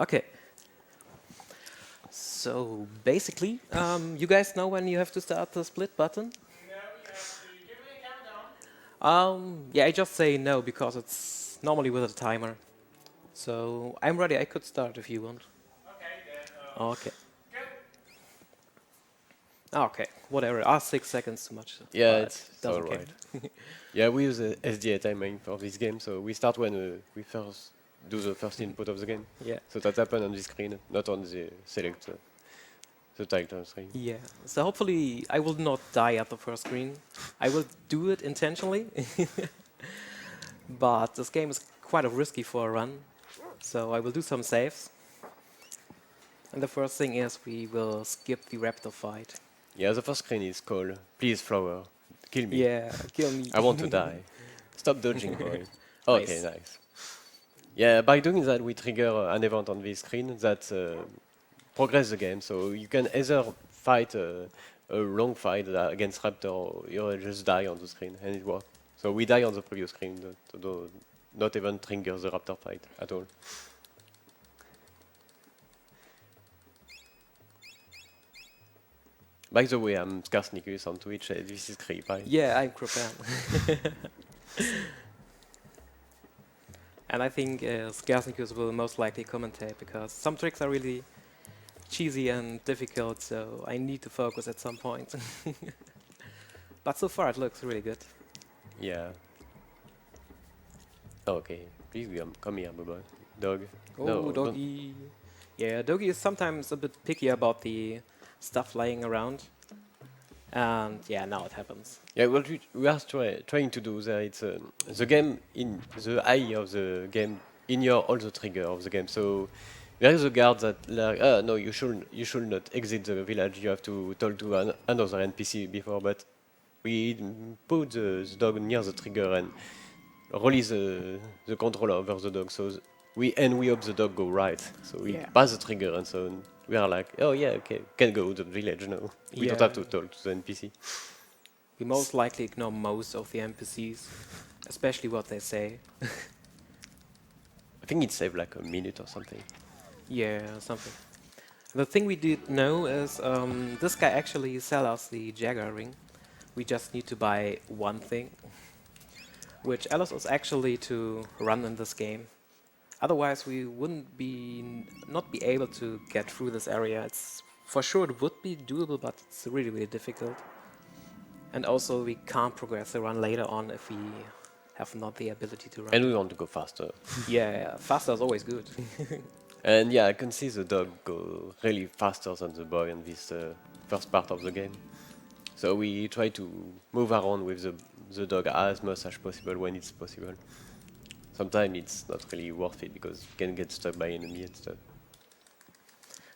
Okay. So basically, you guys know when you have to start the split button? No, you have to give me a countdown. Yeah, I just say no because it's normally with a timer. So I'm ready. I could start if you want. Okay, then Okay. go. Okay. Whatever. 6 seconds too much, Yeah, but it's doesn't care. alright. Yeah, we use SDA timing for this game, so we start when we first do the first input of the game. Yeah. So that happens on the screen, not on the select the title screen. Yeah. So hopefully I will not die at the first screen. I will do it intentionally, but this game is quite risky for a run. So I will do some saves. And the first thing is we will skip the raptor fight. Yeah, the first screen is called "Please, flower, kill me. Yeah, kill me. I want to die. Stop dodging, boy." Okay, Nice. nice. Yeah, by doing that, we trigger an event on this screen that progress the game. So you can either fight a long fight against raptor, or you just die on the screen, and it works. So we die on the previous screen, not even trigger the raptor fight at all. By the way, I'm Skarsnikus on Twitch. This is ChrillePan. Yeah, I'm ChrillePan. And I think Skarsnikus will most likely commentate because some tricks are really cheesy and difficult, so I need to focus at some point. But so far it looks really good. Yeah. Okay, please come here, Bubba. Dog. Oh, No, don't. doggy. Yeah, doggy is sometimes a bit picky about the stuff lying around. And yeah, now it happens. Yeah, what we are trying to do there, it's the game in the eye of the game in your all the trigger of the game. So there is a guard that like, no, you should not exit the village. You have to talk to another NPC before. But we put the dog near the trigger and release the controller over the dog. So we hope the dog go right. So we Yeah. pass the trigger and so we are like, oh yeah, okay, can go to the village now. We don't have to talk to the NPC. We most likely ignore most of the NPCs, especially what they say. I think it saved like a minute or something. Yeah, something. The thing we did know is this guy actually sell us the Jagger ring. We just need to buy one thing, which allows us actually to run in this game. Otherwise, we wouldn't not be able to get through this area. It's for sure it would be doable, but it's really really difficult. And also, we can't progress the run later on if we have not the ability to run. And we want to go faster. Yeah, faster is always good. And yeah, I can see the dog go really faster than the boy in this first part of the game. So we try to move around with the dog as much as possible when it's possible. Sometimes it's not really worth it because you can get stuck by enemy and stuff.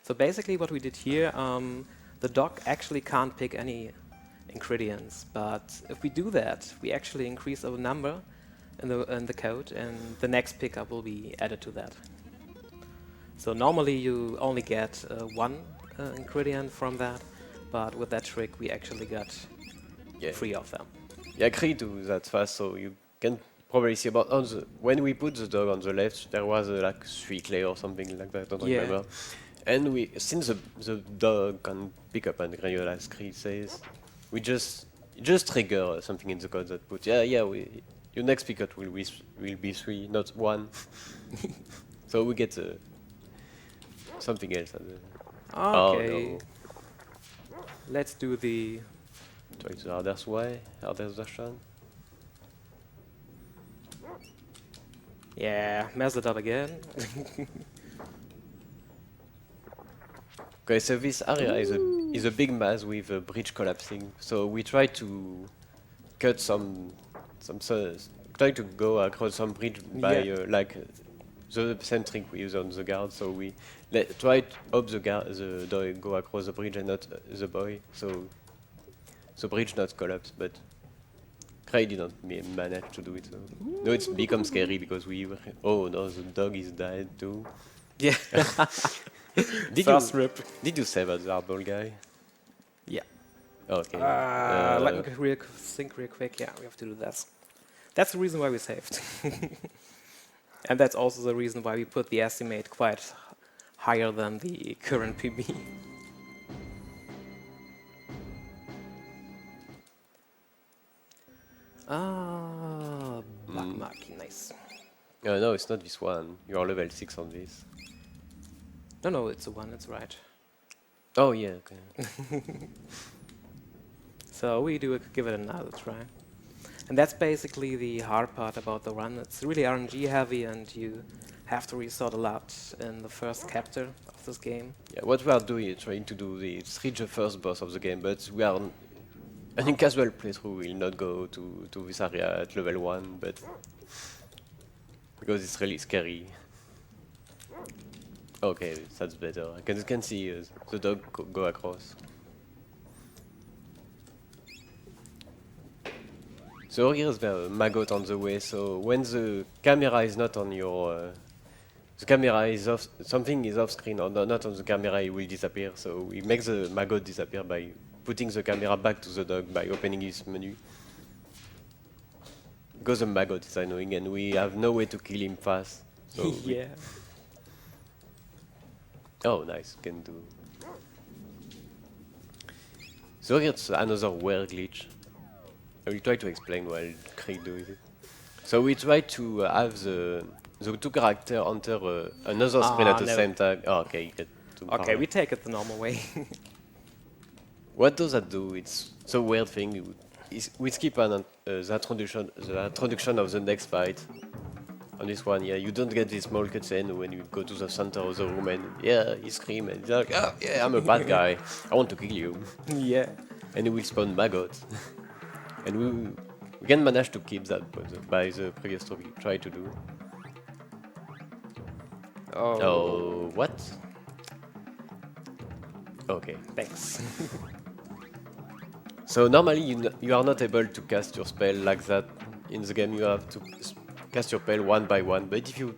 So basically what we did here, the dog actually can't pick any ingredients, but if we do that, we actually increase our number in the code, and the next pickup will be added to that. So normally you only get one ingredient from that, but with that trick we actually got Yeah. 3 of them. Yeah, Cree do that fast, so you can probably see about when we put the dog on the left, there was like 3 clay or something like that. I don't Yeah. remember. And since the dog can pick up and granular, as Cree says, we just trigger something in the code that put your next pickup will be 3, not 1. So we get something else. Okay, no. let's do the... Try the hardest way, hardest version. Yeah, mess it up again. Okay, so this area is a big mass with a bridge collapsing. So we try to cut try to go across some bridge by the same trick we use on the guard. So we try to hope the dog go across the bridge and not the boy. So the bridge not collapse, but Cray didn't manage to do it. So. No, it's become scary because oh no, the dog is dead too. Yeah. First rip. Did you save the hardball guy? Yeah. Okay. Let me think real quick. Yeah, we have to do that. That's the reason why we saved. And that's also the reason why we put the estimate quite higher than the current PB. Ah, Magma, nice. No, it's not this one. You are level 6 on this. No, no, it's the one, it's right. Oh, yeah, okay. So we give it another try. And that's basically the hard part about the run. It's really RNG heavy and you have to resort a lot in the first chapter of this game. Yeah, what we are doing is trying to do is reach the first boss of the game, but we are in casual playthrough will not go to this area at level 1, but because it's really scary. Okay, that's better. I can see the dog go across. So here's the maggot on the way, so when the camera is not on your... the camera is off, something is off screen or not on the camera, it will disappear. So we make the maggot disappear by putting the camera back to the dog by opening his menu. Because the maggot is annoying and we have no way to kill him fast. So Yeah. oh, nice, can do. So here's another weird glitch. I will try to explain while Craig does it. So we try to have the two characters enter another screen at the no. same time. Oh, okay, you get to Okay, power. we take it the normal way. What does that do? It's so weird thing. We skip the introduction of the next fight. On this one, yeah, you don't get this small cutscene when you go to the center of the room and yeah, he screams and he's like, oh, yeah, I'm a bad guy. I want to kill you. Yeah. And he will spawn maggots. And we can manage to keep that by the previous trophy try to do. Oh, what? Okay. Thanks. So normally you are not able to cast your spell like that in the game. You have to cast your spell one by one. But if you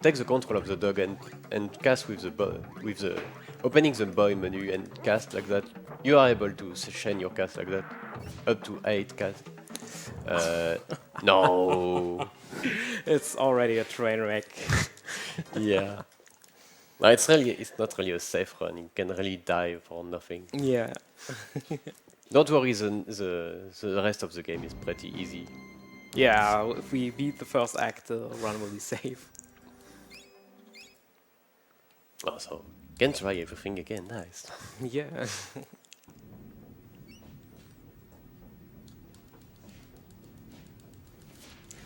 take the control of the dog and cast with the opening the boy menu and cast like that, you are able to chain your cast like that, up to 8 casts. No. It's already a train wreck. Yeah. No, it's not really a safe run. You can really die for nothing. Yeah. Don't worry, the rest of the game is pretty easy. Yeah, if we beat the first act, the run will be safe. Oh, so can try everything again. Nice. Yeah.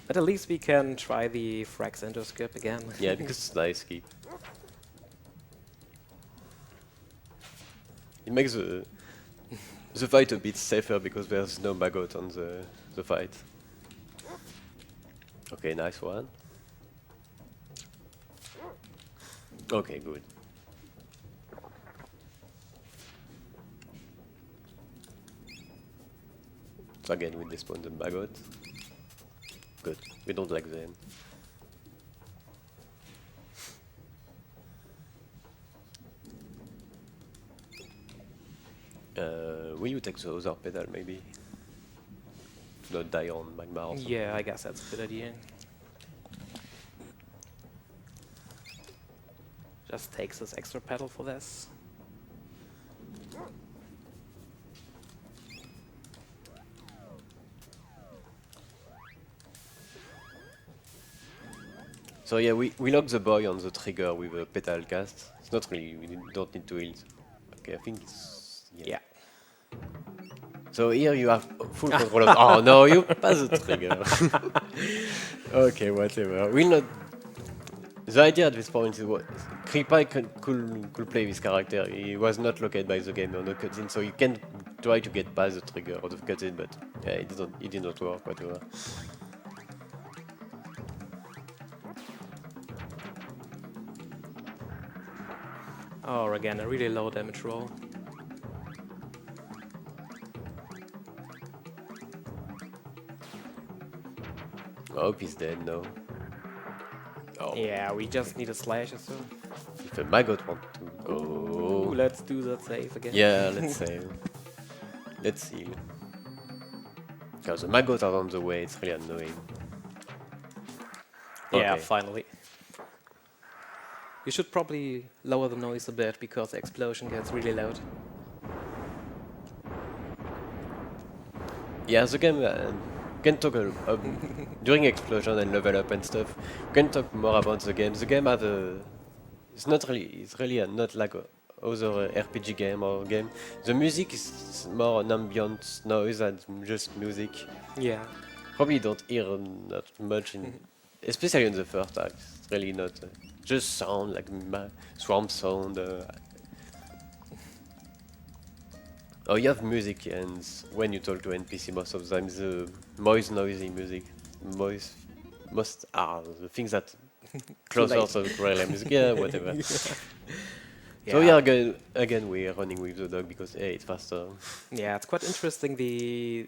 But at least we can try the frag center skip again. Yeah, because it's nice keep. It makes the fight a bit safer because there's no maggot on the fight. Okay, nice one. Okay, good. So again, we despawn the maggot. Good. We don't like them. Will you take the other pedal maybe? To not die on Magma or something? Yeah, I guess that's a good idea. Just takes this extra pedal for this. So yeah, we lock the boy on the trigger with a petal cast. It's not really, we don't need to heal. Okay, I think it's... Yeah. So here you have full control of... Oh no, you pass the trigger. Okay, whatever. We'll not... The idea at this point is what... ChrillePan could play this character. He was not locked by the game on the cutscene, so you can try to get past the trigger of the cutscene, but yeah, it did not work, whatever. Or again, a really low damage roll. I hope he's dead now. Oh. Yeah, we just need a slash or so. If a maggot want to go... Ooh, let's do that save again. Yeah, let's save. Let's heal. Because the maggots are on the way, it's really annoying. Yeah, Okay. finally. You should probably lower the noise a bit because the explosion gets really loud. Yeah, the game can talk during explosion and level up and stuff. We can talk more about the game. The game has a it's really not like a other RPG game or game. The music is more an ambient noise than just music. Yeah. Probably don't hear not much in, especially in the first act. It's really not just sound like swamp sound. Oh, you have music, and when you talk to NPC, most of the time the most noisy music, most are the things that closer late. to the music. Yeah, whatever. So Yeah. yeah, again we're running with the dog because hey, it's faster. Yeah, it's quite interesting. The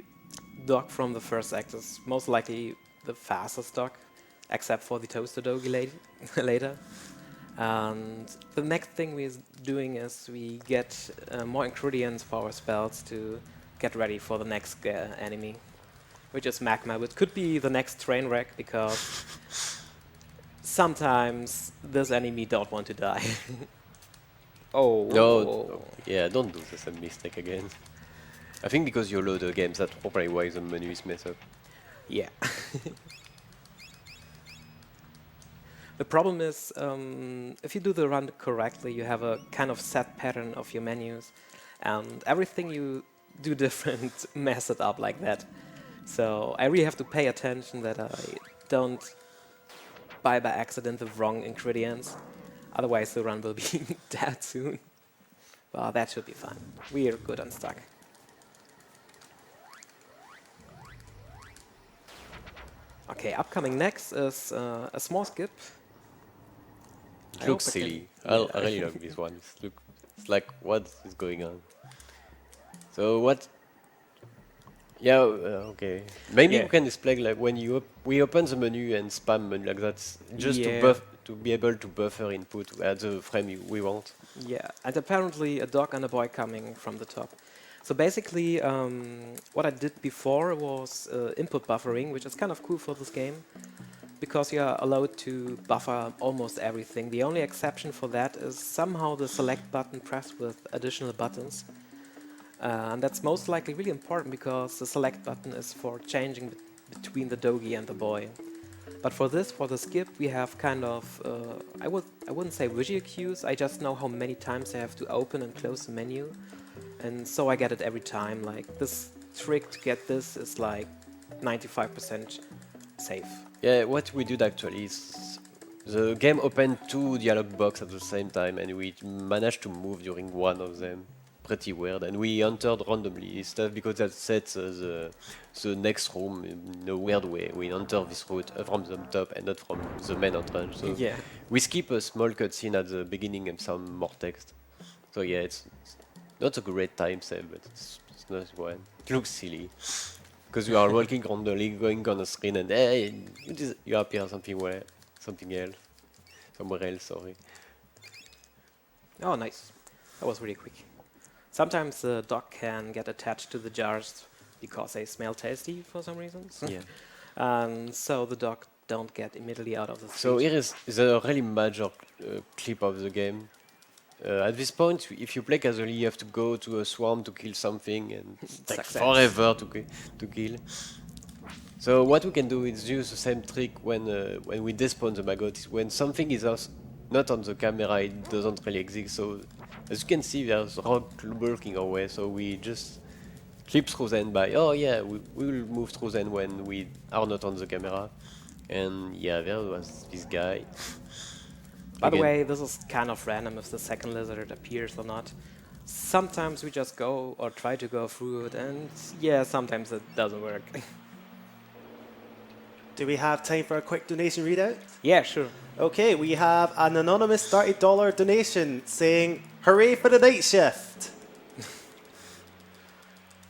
dog from the first act is most likely the fastest dog, except for the toaster doggy lady later. And the next thing we're doing is we get more ingredients for our spells to get ready for the next enemy, which is Magma, which could be the next train wreck because sometimes this enemy don't want to die. Oh, No, yeah, don't do the same mistake again. I think because you load the games, that's probably why the menu is messed up. yeah. The problem is, if you do the run correctly, you have a kind of set pattern of your menus, and everything you do different mess it up like that. So I really have to pay attention that I don't buy by accident the wrong ingredients. Otherwise, the run will be dead soon. Well, that should be fun. We are good on stock. Okay, upcoming next is a small skip. It looks silly. I really like this one. It's like what is going on. So what? Yeah, okay. Maybe Yeah. we can display like when we open the menu and spam menu like that, just Yeah. to be able to buffer input at the frame we want. Yeah, and apparently a dog and a boy coming from the top. So basically, what I did before was input buffering, which is kind of cool for this game, because you are allowed to buffer almost everything. The only exception for that is somehow the select button pressed with additional buttons. And that's most likely really important because the select button is for changing between the doggy and the boy. But for this, for the skip, we have kind of, I wouldn't say visual cues, I just know how many times I have to open and close the menu. And so I get it every time, like this trick to get this is like 95% safe. Yeah, what we did actually is the game opened two dialog box at the same time, and we managed to move during one of them. Pretty weird, and we entered randomly stuff because that sets the next room in a weird way. We enter this route from the top and not from the main entrance. So Yeah. we skip a small cutscene at the beginning and some more text. So yeah, it's not a great time save, but it's nice one. It looks silly because you are walking randomly, going on a screen, and hey, you appear something else, somewhere else. Sorry. Oh, nice. That was really quick. Sometimes the dog can get attached to the jars because they smell tasty for some reasons. Yeah. And so the dog don't get immediately out of the So street. here is a really major clip of the game. At this point, if you play casually, you have to go to a swarm to kill something, and it takes Success. forever to kill. So what we can do is use the same trick when we despawn the maggot. Is when something is not on the camera, it doesn't really exist. So as you can see, there's rock blocking our way. So we just clip through them by. Oh yeah, we will move through them when we are not on the camera. And yeah, there was this guy. By the Again. way, this is kind of random if the second lizard appears or not. Sometimes we just go or try to go through it, and yeah, sometimes it doesn't work. Do we have time for a quick donation readout? Yeah, sure. Okay, we have an anonymous $30 donation saying, "Hooray for the night shift!"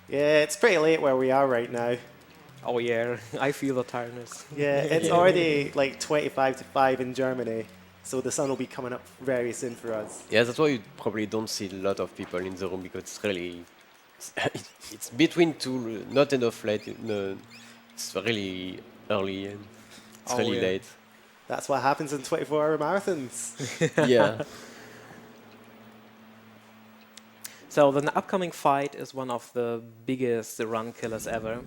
Yeah, it's pretty late where we are right now. Oh yeah, I feel the tiredness. Yeah, it's already like 25 to 5 in Germany, so the sun will be coming up very soon for us. Yeah, that's why you probably don't see a lot of people in the room because it's really it's between two, not enough light. No, it's really early and it's Oh, really yeah. late. That's what happens in 24-hour marathons. Yeah. So the upcoming fight is one of the biggest run killers ever.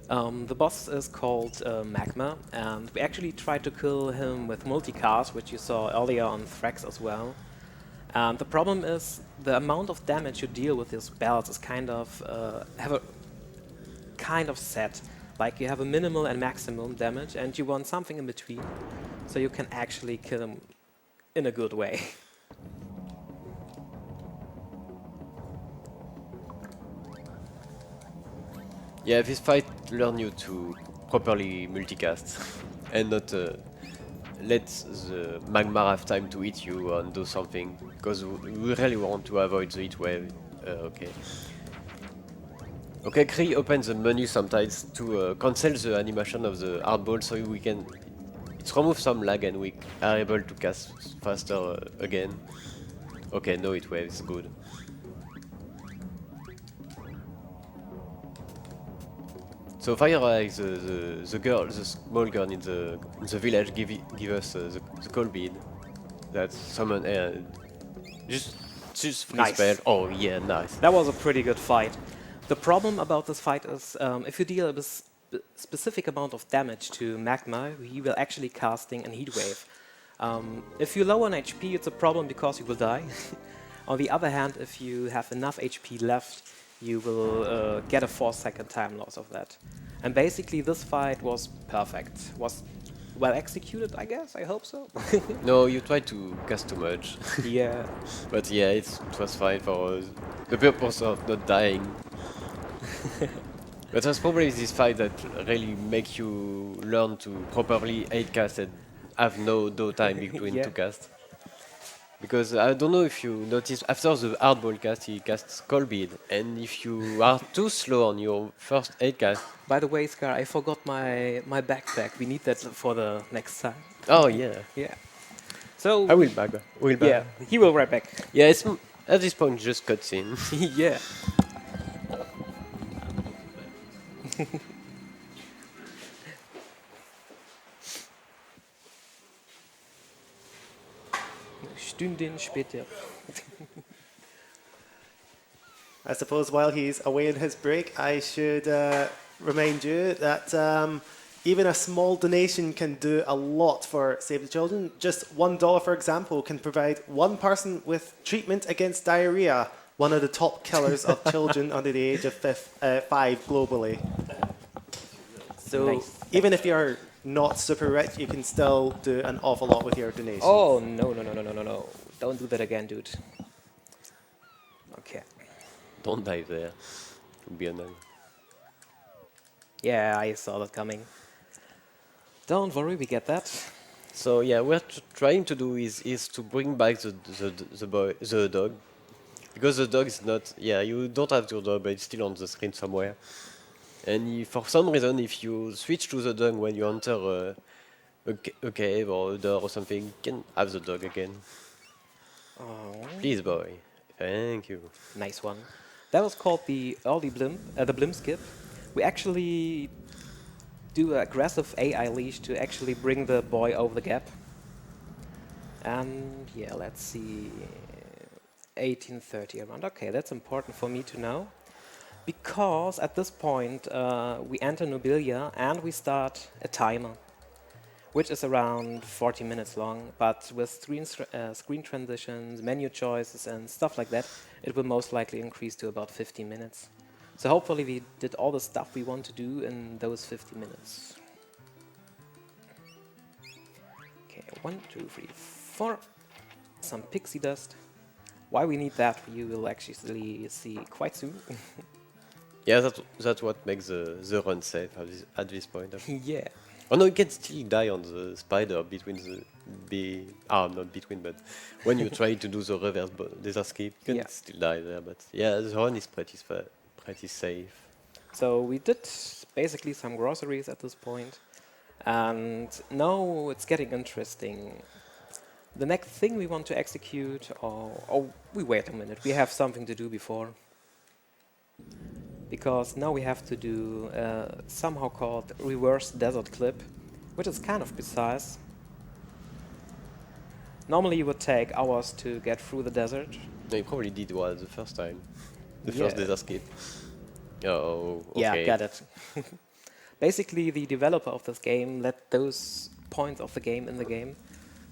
The boss is called Magma, and we actually tried to kill him with multicast, which you saw earlier on Thrax as well. And the problem is the amount of damage you deal with his bells is kind of set. Like you have a minimal and maximum damage, and you want something in between, so you can actually kill him in a good way. Yeah, this fight learn you to properly multicast and not let the Magma have time to hit you and do something, because we really want to avoid the heat wave. Okay. Okay, Kree opens the menu sometimes to cancel the animation of the hardball, so we can it removes some lag and we are able to cast faster again. Okay, no heat wave is good. So Fire Eye, the girl, the small girl in the village, give us the cold bead that summon just free Nice. spell. Oh yeah, nice. That was a pretty good fight. The problem about this fight is if you deal a specific amount of damage to Magma, he will actually casting an heat wave. If you lower an HP, it's a problem because you will die. On the other hand, if you have enough HP left, you will get a 4-second time loss of that. And basically this fight was perfect. Was well executed, I guess, I hope so. No, you tried to cast too much, Yeah. but yeah, it was fine for the purpose of not dying. But that's probably this fight that really make you learn to properly 8 cast and have no time between Yeah. two casts. Because I don't know if you noticed, after the hardball cast, he casts Cold Bead, and if you are too slow on your first 8 cast... By the way, Scar, I forgot my backpack. We need that for the next time. Oh yeah, Yeah. So I will back. yeah, he will right back. Yeah, it's at this point just cutscene. Yeah. Stunden später. I suppose while he's away on his break, I should remind you that even a small donation can do a lot for Save the Children. Just $1, for example, can provide one person with treatment against diarrhea, one of the top killers of children under the age of 5 globally. So Nice. even if you're not super rich, you can still do an awful lot with your donation. Oh no. Don't do that again, dude. Okay. Don't die there. Would be annoying. Yeah, I saw that coming. Don't worry, we get that. So yeah, what we're trying to do is to bring back the dog, because the dog is not. Yeah, you don't have your dog, but it's still on the screen somewhere. And for some reason, if you switch to the dog when you enter a cave or a door or something, you can have the dog again. Oh, Please, boy. Thank you. nice one. That was called the early the blimp skip. We actually do an aggressive AI leash to actually bring the boy over the gap. And yeah, let's see, 1830 around. Okay, that's important for me to know, because at this point we enter Nobilia and we start a timer, which is around 40 minutes long, but with screen transitions, menu choices and stuff like that, it will most likely increase to about 50 minutes. So hopefully we did all the stuff we want to do in those 50 minutes. Okay, 1, 2, 3, 4. Some pixie dust. Why we need that, you will actually see quite soon. Yeah, that's what makes the run safe at this point. Yeah. Oh no, you can still die on the spider between not between, but when you try to do the reverse desert skip, you can Yeah. still die there. But yeah, the run is pretty safe. So we did basically some groceries at this point, and now it's getting interesting. The next thing we want to execute, we wait a minute, we have something to do before. Because now we have to do somehow called reverse desert clip, which is kind of precise. Normally it would take hours to get through the desert. No, you probably did well the first time. The Yeah. first desert skip. Oh, Yeah, okay. got it. Basically, the developer of this game let those points of the game in the game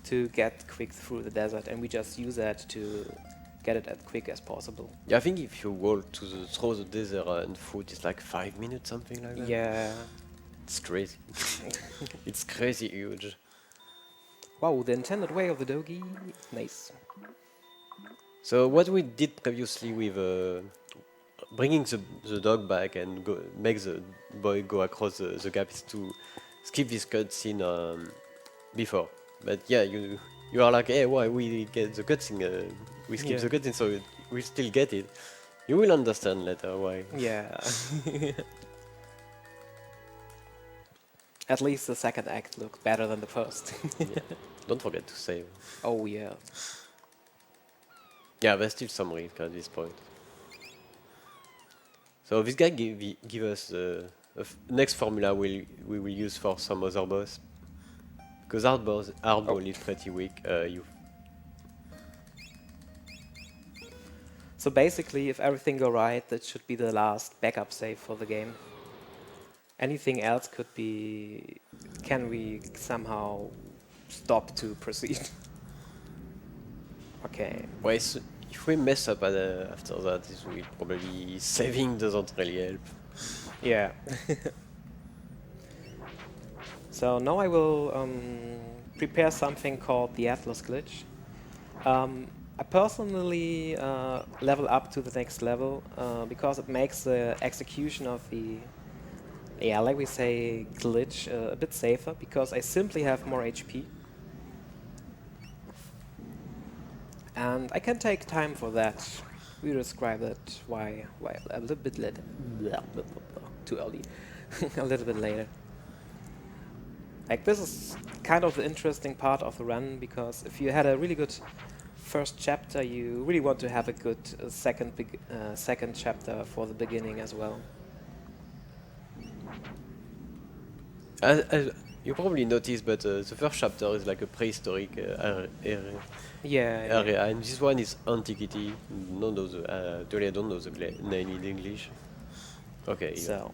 to get quick through the desert, and we just use that to get it as quick as possible. Yeah, I think if you walk through the desert and foot, it's like 5 minutes, something like that. Yeah. It's crazy. It's crazy huge. Wow, the intended way of the doggy. Nice. So what we did previously with bringing the dog back and make the boy go across the gap is to skip this cutscene before. But yeah, you are like, hey, why we get the cutscene? We skip Yeah. the cutscene, so we still get it. You will understand later why. Yeah. At least the second act looked better than the first. Don't forget to save. Oh yeah. Yeah, there's still some risk at this point. So this guy give us the next formula we will use for some other boss. Because hardball is pretty weak. So basically, if everything go right, that should be the last backup save for the game. Anything else could be... Can we somehow stop to proceed? Okay. Well, if we mess up after that, we probably saving doesn't really help. Yeah. So now I will prepare something called the Atlas glitch. I personally level up to the next level because it makes the execution of the, yeah, like we say, glitch a bit safer because I simply have more HP. And I can take time for that. We describe that why a little bit later. Too early. A little bit later. Like, this is kind of the interesting part of the run, because if you had a really good first chapter, you really want to have a good second chapter for the beginning as well. You probably noticed, but the first chapter is like a prehistoric Yeah. area, and this one is antiquity. Actually, I don't know the name in English. Okay. Yeah.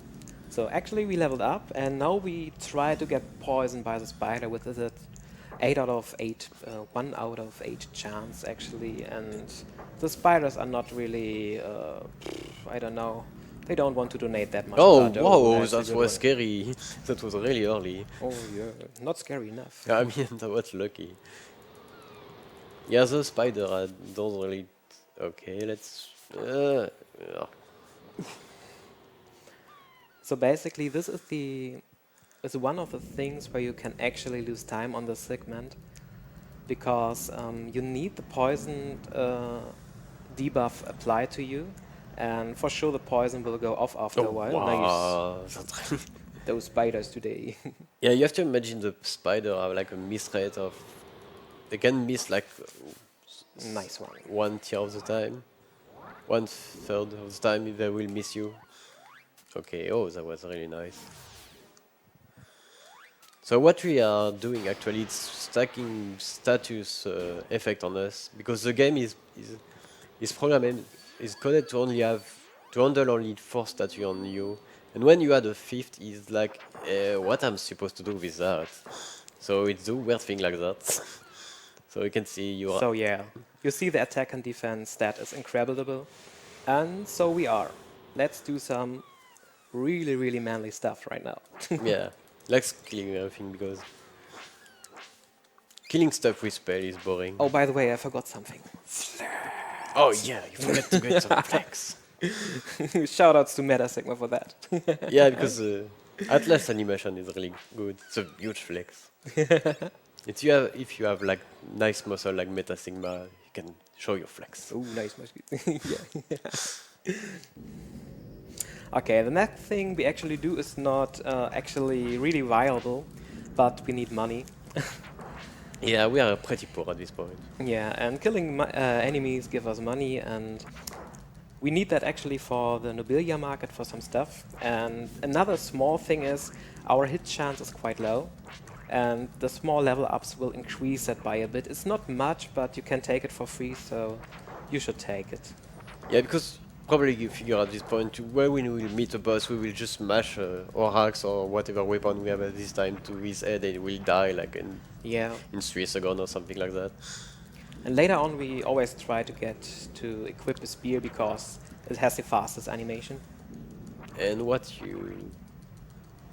So actually we leveled up, and now we try to get poisoned by the spider with a 8 out of 8, 1 out of 8 chance actually, and the spiders are not really, I don't know, they don't want to donate that much Oh, blood. wow, That's a that good was one. scary. That was really early. Oh yeah, not scary enough. I mean, that was lucky. Yeah, the spider don't really. Okay, let's. Yeah. So basically this is one of the things where you can actually lose time on the segment, because you need the poison debuff applied to you, and for sure the poison will go off after a while. Wow. Nice. Those spiders today. Yeah, you have to imagine the spider have like a miss rate of. They can miss like Nice one. 1/3 of the time. 1/3 of the time they will miss you. Okay, oh, that was really nice. So what we are doing actually, it's stacking status effect on us, because the game is programmed, is coded to handle only 4 statues on you, and when you add a 5th, it's like, what I'm supposed to do with that? So it's a weird thing like that. So you can see you are. So yeah, you see the attack and defense stat is incredible, and so we are. Let's do some really, really manly stuff right now. Yeah, let's killing everything, because killing stuff with spell is boring. Oh, by the way, I forgot something. Oh yeah, you forgot to get some flex. Shoutouts to Meta Sigma for that. Yeah, because Atlas animation is really good. It's a huge flex. If you have like nice muscle like Meta Sigma, you can show your flex. Oh, nice. Yeah. Okay, the next thing we actually do is not actually really viable, but we need money. Yeah, we are pretty poor at this point. Yeah, and killing enemies give us money, and we need that actually for the nobilia market for some stuff. And another small thing is our hit chance is quite low. and the small level ups will increase that by a bit. It's not much, but you can take it for free, so you should take it. Yeah, because probably you figure at this point where we will meet a boss, we will just smash our axe or whatever weapon we have at this time to his head and he will die like Yeah. in 3 seconds or something like that. And later on, we always try to get to equip a spear because it has the fastest animation. And what you...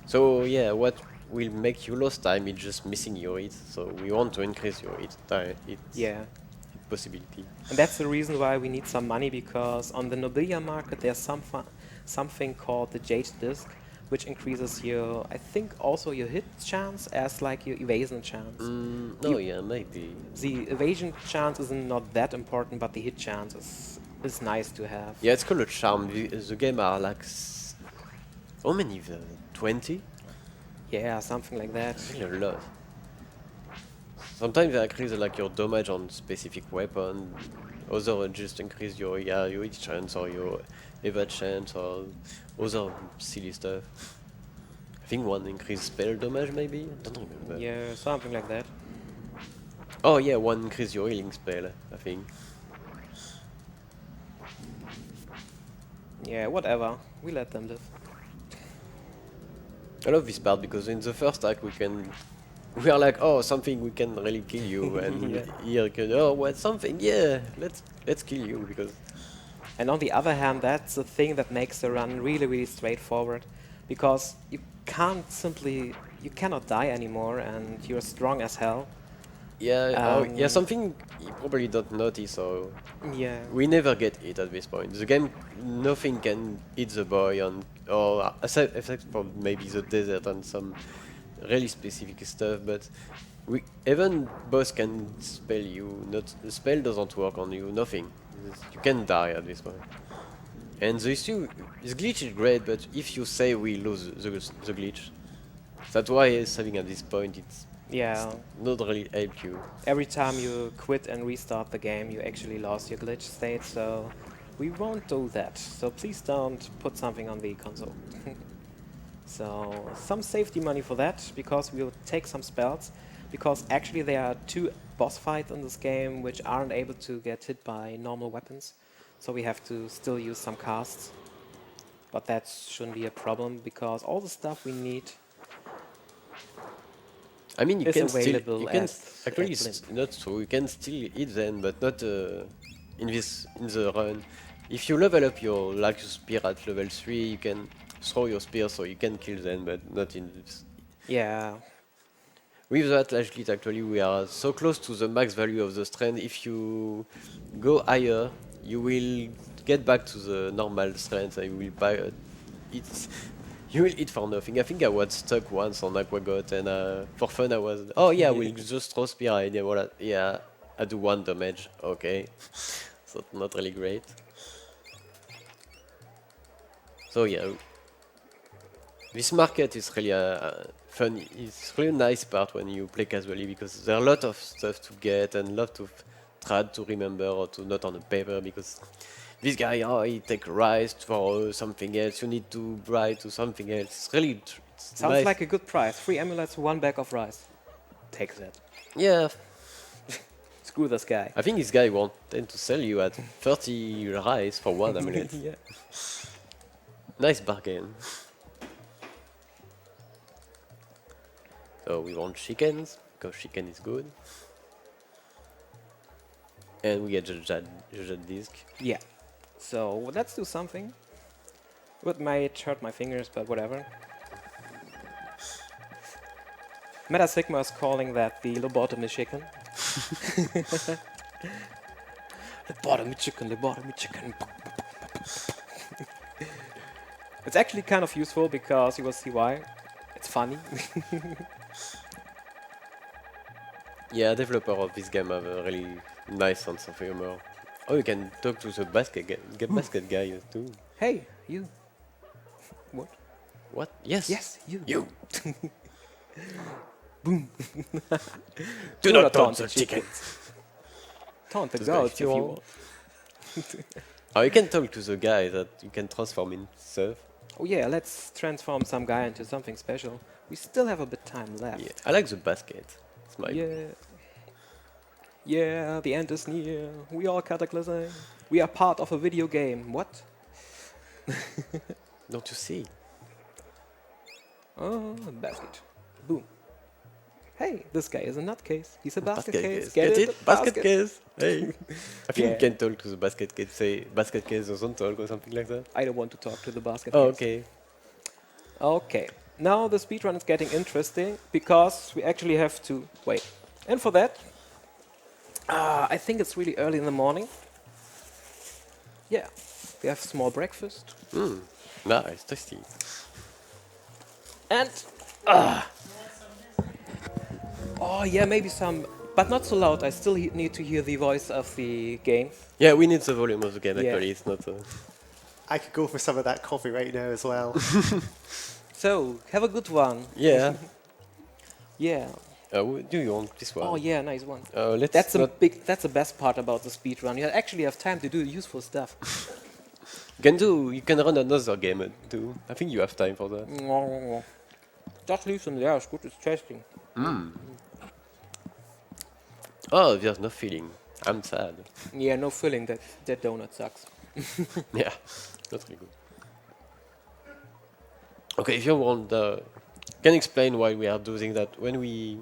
So yeah, what will make you lose time is just missing your hit. So we want to increase your hit time, Yeah. possibility. And that's the reason why we need some money, because on the Nobilia market there's something called the Jade Disc, which increases your, I think, also your hit chance as like your evasion chance. No, yeah, maybe. The evasion chance is not that important, but the hit chance is nice to have. Yeah, it's called a charm. The game are like... How many? 20? Yeah, something like that. Really a lot. Sometimes they increase like your damage on specific weapon. Other just increase your your hit chance or your evade chance or other silly stuff. I think one increase spell damage maybe. I don't remember. Yeah, something like that. Oh yeah, one increase your healing spell. I think. Yeah, whatever. We let them live. I love this part because in the first act we are like, oh, something we can really kill you, and Yeah. here can, oh, what something, yeah, let's kill you because And on the other hand, that's the thing that makes the run really, really straightforward, because you cannot die anymore, and you're strong as hell. yeah, yeah, Um, something you probably don't notice. So Yeah. we never get hit at this point. The game, nothing can hit the boy on, or except for maybe the desert and some really specific stuff. But even boss can spell you. Not the spell doesn't work on you. Nothing. You can die at this point. And the issue, this glitch is great, but if you say we lose the glitch, that's why saving at this point it's Yeah. not really help you. Every time you quit and restart the game, you actually lost your glitch state, so we won't do that. So please don't put something on the console. So some safety money for that, because we'll take some spells, because actually there are 2 boss fights in this game which aren't able to get hit by normal weapons, so we have to still use some casts. But that shouldn't be a problem, because all the stuff we need I mean, you is can still, available you can at actually Blimp. not so you can still hit them, but not in the run. If you level up your like your spear at level 3, you can throw your spear so you can kill them, but not in this. Yeah. With that lash glitch, actually, we are so close to the max value of the strength. If you go higher, you will get back to the normal strength. And you will buy it's you will eat for nothing. I think I was stuck once on Aquagot, and for fun I was. Oh yeah, we'll just throw spear. And yeah, voilà. Yeah, I do 1 damage. Okay, so not really great. So yeah, this market is really fun. It's really nice part when you play casually because there are a lot of stuff to get and a lot of thread to remember or to note on the paper because this guy, oh, he take rice for something else. You need to write to something else. It's really it's Sounds nice. like a good price. 3 amulets, 1 bag of rice. Take that. Yeah, Screw this guy. I think this guy wanted to sell you at 30 rice for 1 amulet. Yeah. Nice bargain. So we want chickens because chicken is good. And we get Judge disc. Yeah. So let's do something. It might hurt my fingers, but whatever. Meta Sigma is calling that the lobotomy chicken. Lobotomy chicken, lobotomy chicken. It's actually kind of useful because you will see why. It's funny. Yeah, developer of this game have a really nice sense of humor. Oh, you can talk to the basket guy too. Hey, you. What? What? Yes. Yes, you. You. Boom. Do not not taunt taunt the the chickens. Taunt the Just goats if if you you want. want. Oh, you can talk to the guy that you can transform in stuff. Oh yeah, let's transform some guy into something special. We still have a bit time left. Yeah, I like the basket. It's my Yeah. Yeah, the end is near. We are cataclysm. We are part of a video game. What? Don't you see? Oh, basket. Boom. Hey, this guy is a nutcase. He's a basket, Basket case. case. Get it? Basket case. Hey. I think Yeah. you can talk to the basket case. Say basket case doesn't talk or something like that. I don't want to talk to the basket Oh, case. okay. Okay. Now the speedrun is getting interesting because we actually have to wait. And for that, I think it's really early in the morning. Yeah. We have small breakfast. Nice, tasty. And oh yeah, maybe some, but not so loud. I still need to hear the voice of the game. Yeah, we need the volume of the game. Yeah. Actually, it's not. I could go for some of that coffee right now as well. So have a good one. Yeah. Yeah. Do you want this one? Oh yeah, nice one. Let's That's not. that's the best part about the speedrun. You actually have time to do useful stuff. You can run another game too. I think you have time for that. Just leave them there. It's good. It's testing. Oh, there's no feeling. I'm sad. Yeah, no filling. That donut sucks. Yeah, that's really good. Okay, if you want, can explain why we are doing that. When we,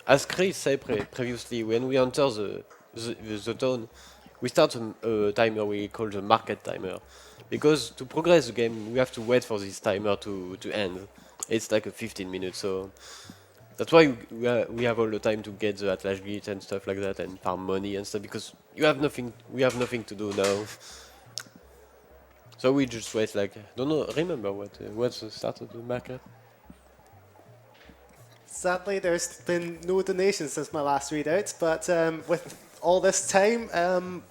as Chris said previously, when we enter the town, we start a timer we call the market timer, because to progress the game, we have to wait for this timer to end. It's like a 15 minutes, so that's why we have all the time to get the Atlas Gate and stuff like that and farm money and stuff, because we have nothing to do now. So we just wait, like, don't know, remember what's the start of the market? Sadly, there's been no donations since my last readout, but with all this time,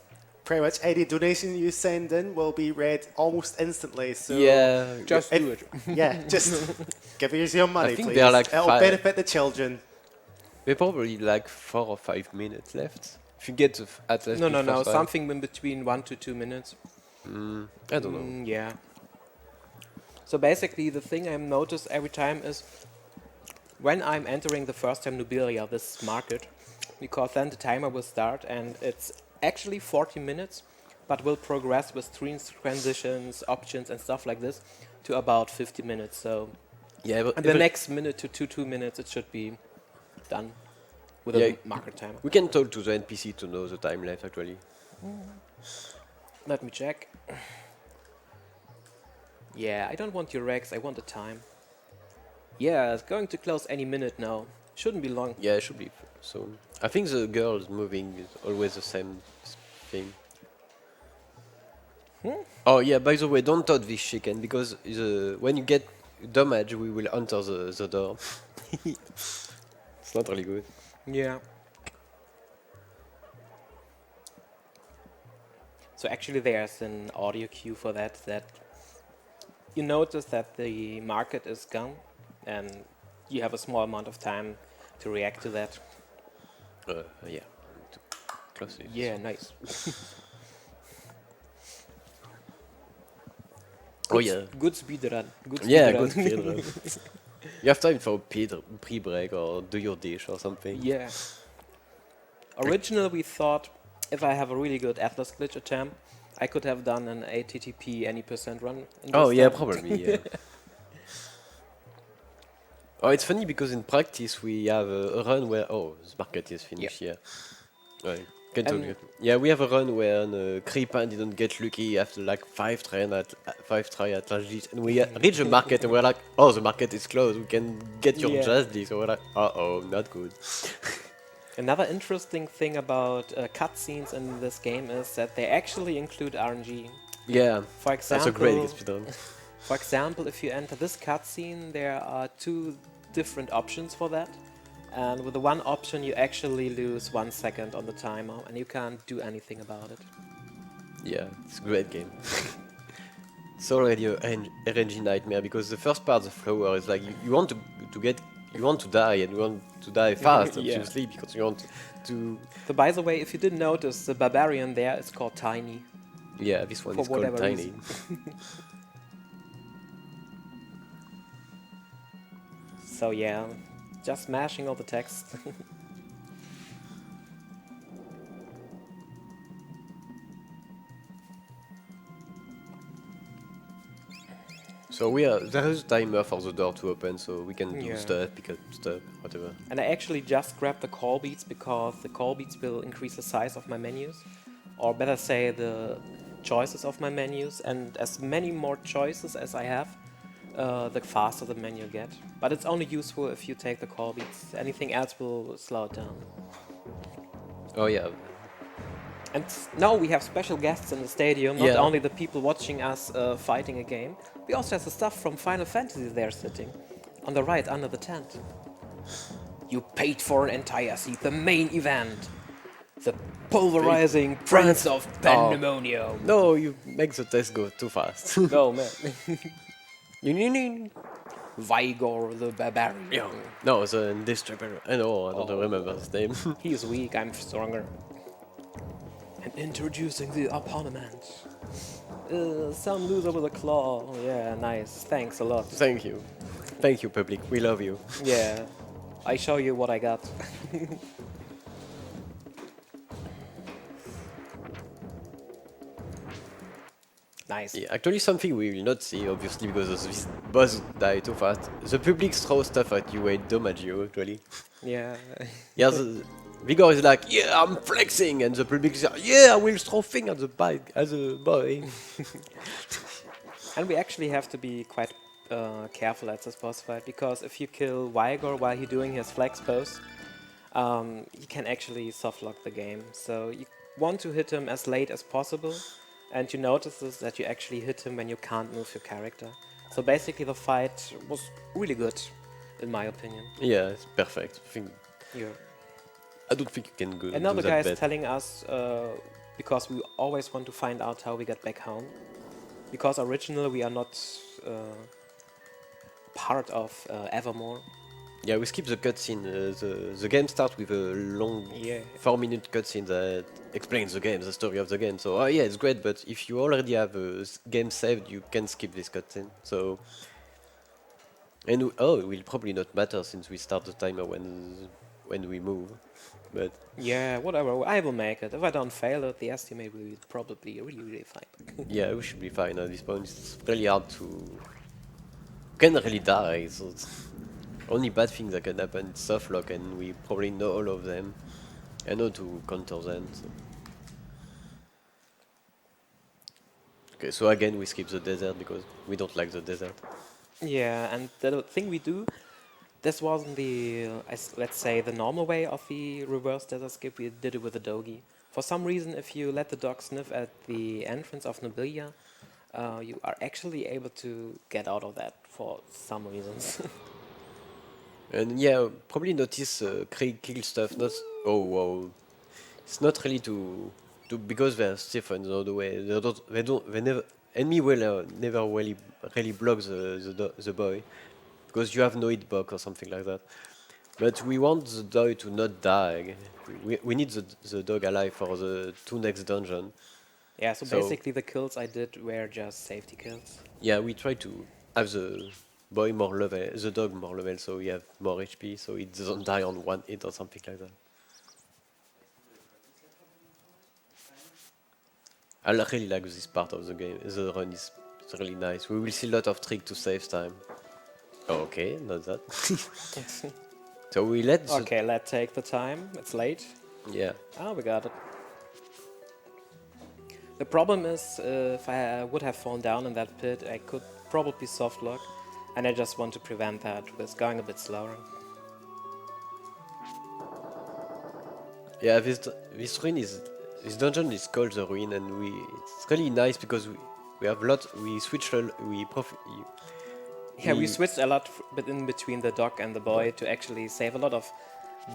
pretty much any donation you send in will be read almost instantly. So Yeah, Just do it. yeah, just give us your money, think please. they are like It'll five. benefit the children. we probably like 4 or 5 minutes left. If you get the Atlas No, Gate no. first time. Something in between 1 to 2 minutes. I don't know. Yeah. So basically, the thing I notice every time is when I'm entering the first time Nobilia, this market, because then the timer will start and it's actually 40 minutes, but will progress with screen transitions, options, and stuff like this to about 50 minutes. So Yeah, but in the next minute to 2 minutes, it should be done with Yeah. a market timer. we can talk to the NPC to know the time left actually. Let me check. Yeah, I don't want your Rex, I want the time. Yeah, it's going to close any minute now. Shouldn't be long. Yeah, it should be soon. I think the girls moving is always the same thing. Oh yeah, by the way, don't touch this chicken because when you get damage, we will enter the door. It's not really good. Yeah. So actually there's an audio cue for that you notice that the market is gone and you have a small amount of time to react to that. Yeah. To close it. Yeah, nice. Oh yeah. Good speed run. Good speed Yeah, run. good speedrun. You have time for a pre-break or do your dish or something. Yeah. Originally we thought if I have a really good Atlas glitch attempt, I could have done an ATTP any percent run. In Oh this yeah, time. probably. Yeah. Oh, it's funny because in practice we have a run where the market is finished. Yeah. Right. Can tell And- you. Yeah, we have a run where ChrillePan didn't get lucky after like 5 try at last list, and we reach the market and we're like, oh, the market is closed. We can get your Yeah. jazz list. So we're like, not good. Another interesting thing about cutscenes in this game is that they actually include RNG. Yeah, For that's a example, great speedrun. For example, if you enter this cutscene, there are 2 different options for that. And with the one option, you actually lose 1 second on the timer, and you can't do anything about it. Yeah, it's a great game. It's already a RNG nightmare because the first part, the flower, is like you want to die and you want to die fast, Yeah. obviously, because you want to. So by the way, if you didn't notice, the barbarian there is called Tiny. Yeah, this one For is called whatever Tiny. So yeah, just smashing all the text. So there is a timer for the door to open, so we can do Yeah. stuff, pick up stuff, whatever. And I actually just grabbed the call beats because the call beats will increase the size of my menus, or better say the choices of my menus. And as many more choices as I have, the faster the menu get. But it's only useful if you take the call beats. Anything else will slow it down. Oh yeah, And now we have special guests in the stadium, not Yeah. only the people watching us fighting a game, we also have the stuff from Final Fantasy there sitting. On the right, under the tent. You paid for an entire seat, the main event. The pulverizing Prince of Pandemonium. no, you make the test go too fast. No, man. Vigor the Barbarian. Yeah. No, the Indestructible. I know, I don't Oh. remember his name. He is weak, I'm stronger. And introducing the opponent. Some loser with a claw. Oh, yeah, nice. Thanks a lot. Thank you. Thank you, public. We love you. Yeah, I show you what I got. Nice. Yeah, actually, something we will not see, obviously, because this boss die too fast. The public throw stuff at you and damage you, actually. Yeah. Yeah, the Vigor is like, yeah, I'm flexing, and the public is like, yeah, I will throw thing at the bike as a boy. And we actually have to be quite careful at this boss fight, because if you kill Vigor while he's doing his flex pose, he can actually softlock the game. So you want to hit him as late as possible, and you notice this, that you actually hit him when you can't move your character. So basically the fight was really good, in my opinion. Yeah, it's perfect. Yeah. I don't think you can go And now do the that guy is bad. telling us, because we always want to find out how we get back home. Because originally we are not part of Evermore. Yeah, we skip the cutscene. The game starts with a long Yeah. 4-minute cutscene that explains the game, the story of the game. So, yeah, it's great, but if you already have a game saved, you can skip this cutscene. So, and it will probably not matter since we start the timer when we move. But Yeah, whatever. I will make it. If I don't fail it, the estimate will be probably really fine. yeah, we should be fine at this point. It's really hard to. You can really die. So it's only bad things that can happen. It's soft lock, and we probably know all of them. I know to counter them. So. Okay, so again we skip the desert because we don't like the desert. Yeah, and the thing we do, this wasn't the, let's say, the normal way of the reverse desert skip. We did it with a doggy. For some reason, if you let the dog sniff at the entrance of Nobilia, you are actually able to get out of that for some reasons. And yeah, probably notice kill stuff. Not oh wow, it's not really to because they're stiffen all the way. They never enemy will never really block the boy because you have no hitbox or something like that. But we want the dog to not die. We need the dog alive for the 2 next dungeon. Yeah, so So- basically the kills I did were just safety kills. Yeah, we try to have the boy more level, the dog more level, so we have more HP, so it doesn't die on 1 hit or something like that. I really like this part of the game. The run is really nice. We will see a lot of trick to save time. Oh, okay, not that. So we let the, Okay, let's take the time. It's late. yeah. Ah, we got it. The problem is, if I would have fallen down in that pit, I could probably soft lock, and I just want to prevent that with going a bit slower. Yeah, this ruin is this dungeon is called the ruin, and it's really nice because we have we switch we profit. Yeah, we We- switched a lot in between the dog and the boy to actually save a lot of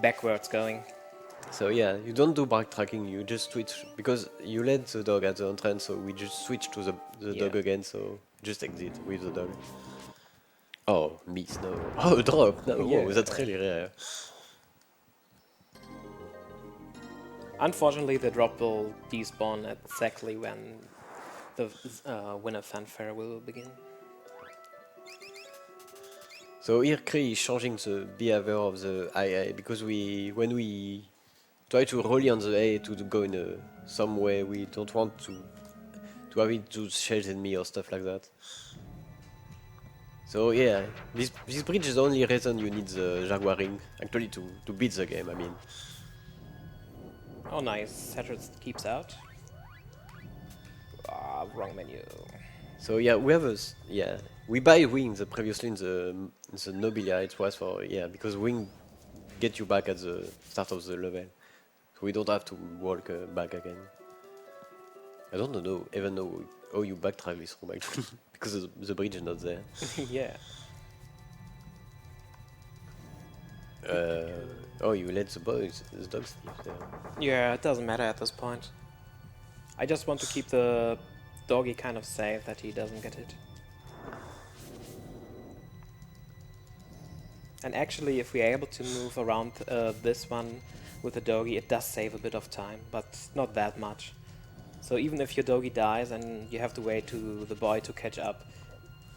backwards going. So yeah, you don't do backtracking, you just switch because you let the dog at the entrance, so we just switch to the Yeah. dog again, so just exit with the dog. Oh, miss, no. Oh, drop, no, Yeah. whoa, that's really rare. Unfortunately, the drop will despawn exactly when the winner fanfare will begin. So here Cree is changing the behavior of the IA because when we try to roll on the A to go in some way, we don't want to have it to chase enemy or stuff like that. So yeah, this bridge is the only reason you need the Jaguar ring actually to beat the game. I mean, Oh, nice. Satchel keeps out. Ah, wrong menu. so yeah, we buy wings previously in the Nobilia. It was for because wing get you back at the start of the level, so we don't have to walk back again. I don't even know how you backtrack this room actually because the bridge is not there. Yeah. Oh, you let the dogs live there. Yeah, it doesn't matter at this point. I just want to keep the doggy kind of safe that he doesn't get hit. And actually, if we are able to move around this one with the doggy, it does save a bit of time, but not that much. So even if your doggy dies and you have to wait to the boy to catch up,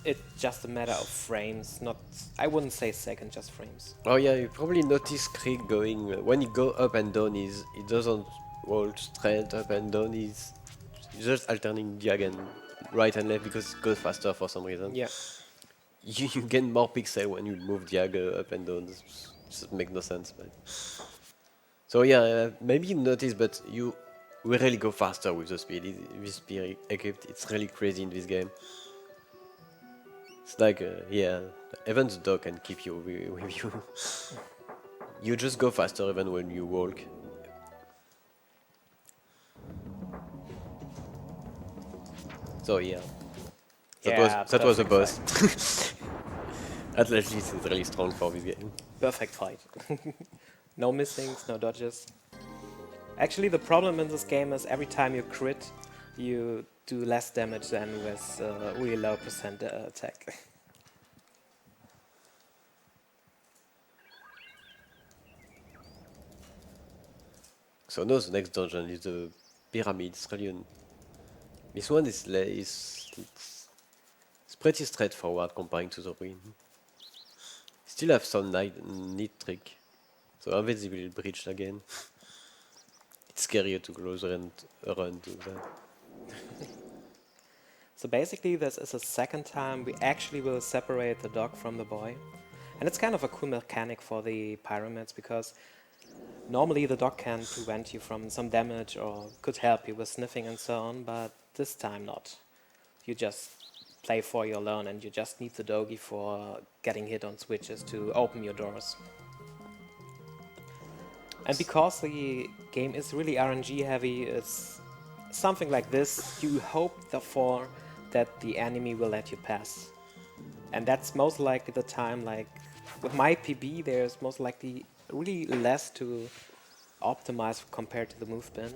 it's just a matter of frames, not, I wouldn't say seconds, just frames. Oh yeah, you probably notice Krieg going when he go up and down. He doesn't walk straight up and down. He's just alternating diagonal right and left because it goes faster for some reason. Yeah. You gain more pixel when you move diagonal up and down. This just make no sense. But so yeah, maybe you notice, but we really go faster with the speed. This speed equipped, it's really crazy in this game. It's like even the dog can keep you with you. You just go faster even when you walk. So yeah, that was a boss. At least it's really strong for this game. Perfect fight. No missings, no dodges. Actually, the problem in this game is every time you crit, you do less damage than with really low percent attack. So now the next dungeon is the pyramid. It's really this one is it's pretty straightforward comparing to the ruin. Still have some neat trick. So invisible bridge again. It's scarier to close and run to that. So basically, this is the second time we actually will separate the dog from the boy. And it's kind of a cool mechanic for the pyramids, because normally the dog can prevent you from some damage or could help you with sniffing and so on, but this time not. You just play for your alone and you just need the doggy for getting hit on switches to open your doors. And because the game is really RNG heavy, it's something like this, you hope therefore that the enemy will let you pass. And that's most likely the time, like with my PB, there's most likely really less to optimize compared to the move bin.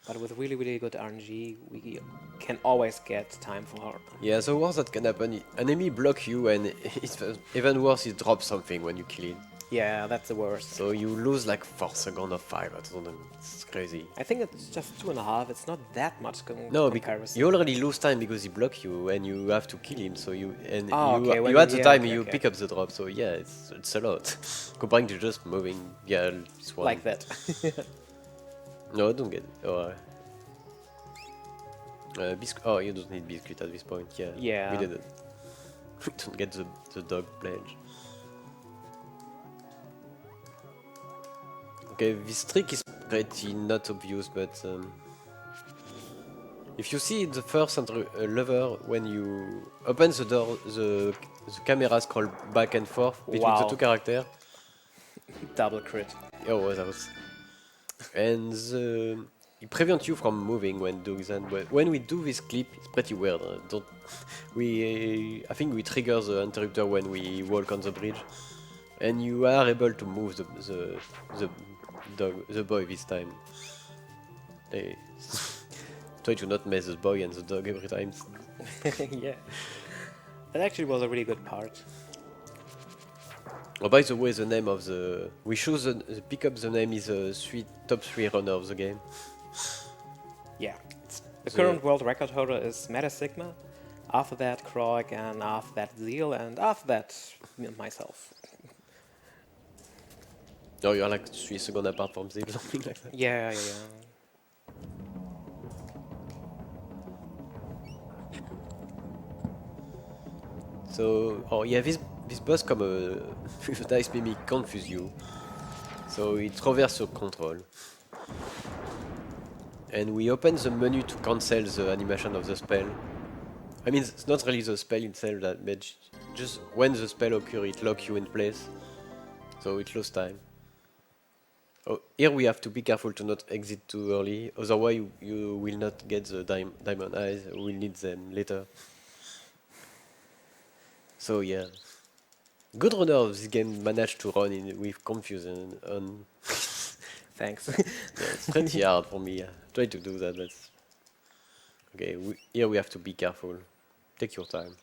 But with really, really good RNG, we can always get time for. Yeah, the worst that can happen, enemy block you, and it's even worse, he drops something when you kill it. Yeah, that's the worst. So you lose like 4 seconds of 5, I don't know, it's crazy. I think it's just 2.5, it's not that much No, comparison. you already lose time because he block you and you have to kill him, so you had the yeah, time okay, you okay. pick up the drop, so yeah, it's a lot. Comparing to just moving, yeah, this one. Like that. No, I don't get it. Oh, you don't need biscuit at this point, yeah. Yeah. We didn't. We don't get the dog pledge. Okay, this trick is pretty not obvious, but if you see the first lever, when you open the door, the camera scroll back and forth between the Wow. two characters. Double crit. Oh, that was... And it prevents you from moving when doing that. But when we do this clip, it's pretty weird. I think we trigger the interrupter when we walk on the bridge, and you are able to move the boy this time. Try to not mess the boy and the dog every time. Yeah. That actually was a really good part. Oh, by the way, the name of the... We choose pick up the name is top 3 runner of the game. Yeah. The current world record holder is Sigma, After that, Krog, and after that, Zeal, and after that, myself. No, you're like 3 seconds apart from Zip, something like that. Yeah, yeah, yeah. So, oh yeah, this boss come with a nice mimic confuse you. So it reverse your control. And we open the menu to cancel the animation of the spell. I mean, it's not really the spell itself that made just when the spell occurs, it locks you in place. So it loses time. Oh, here we have to be careful to not exit too early, otherwise you will not get the diamond eyes, we will need them later. So yeah. Good runner of this game managed to run in with confusion on. Thanks. Yeah, it's pretty hard for me. Try to do that, but okay. Here we have to be careful. Take your time.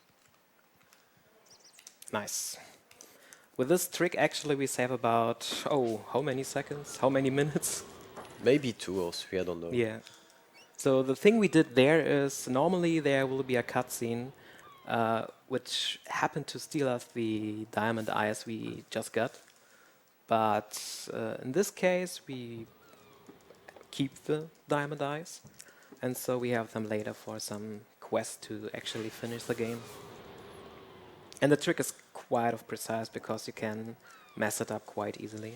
Nice. With this trick, actually, we save about, oh, how many seconds? How many minutes? Maybe 2 or 3, I don't know. Yeah. So the thing we did there is normally there will be a cutscene which happened to steal us the diamond eyes we just got. But in this case, we keep the diamond eyes. And so we have them later for some quest to actually finish the game. And the trick is quite of precise because you can mess it up quite easily.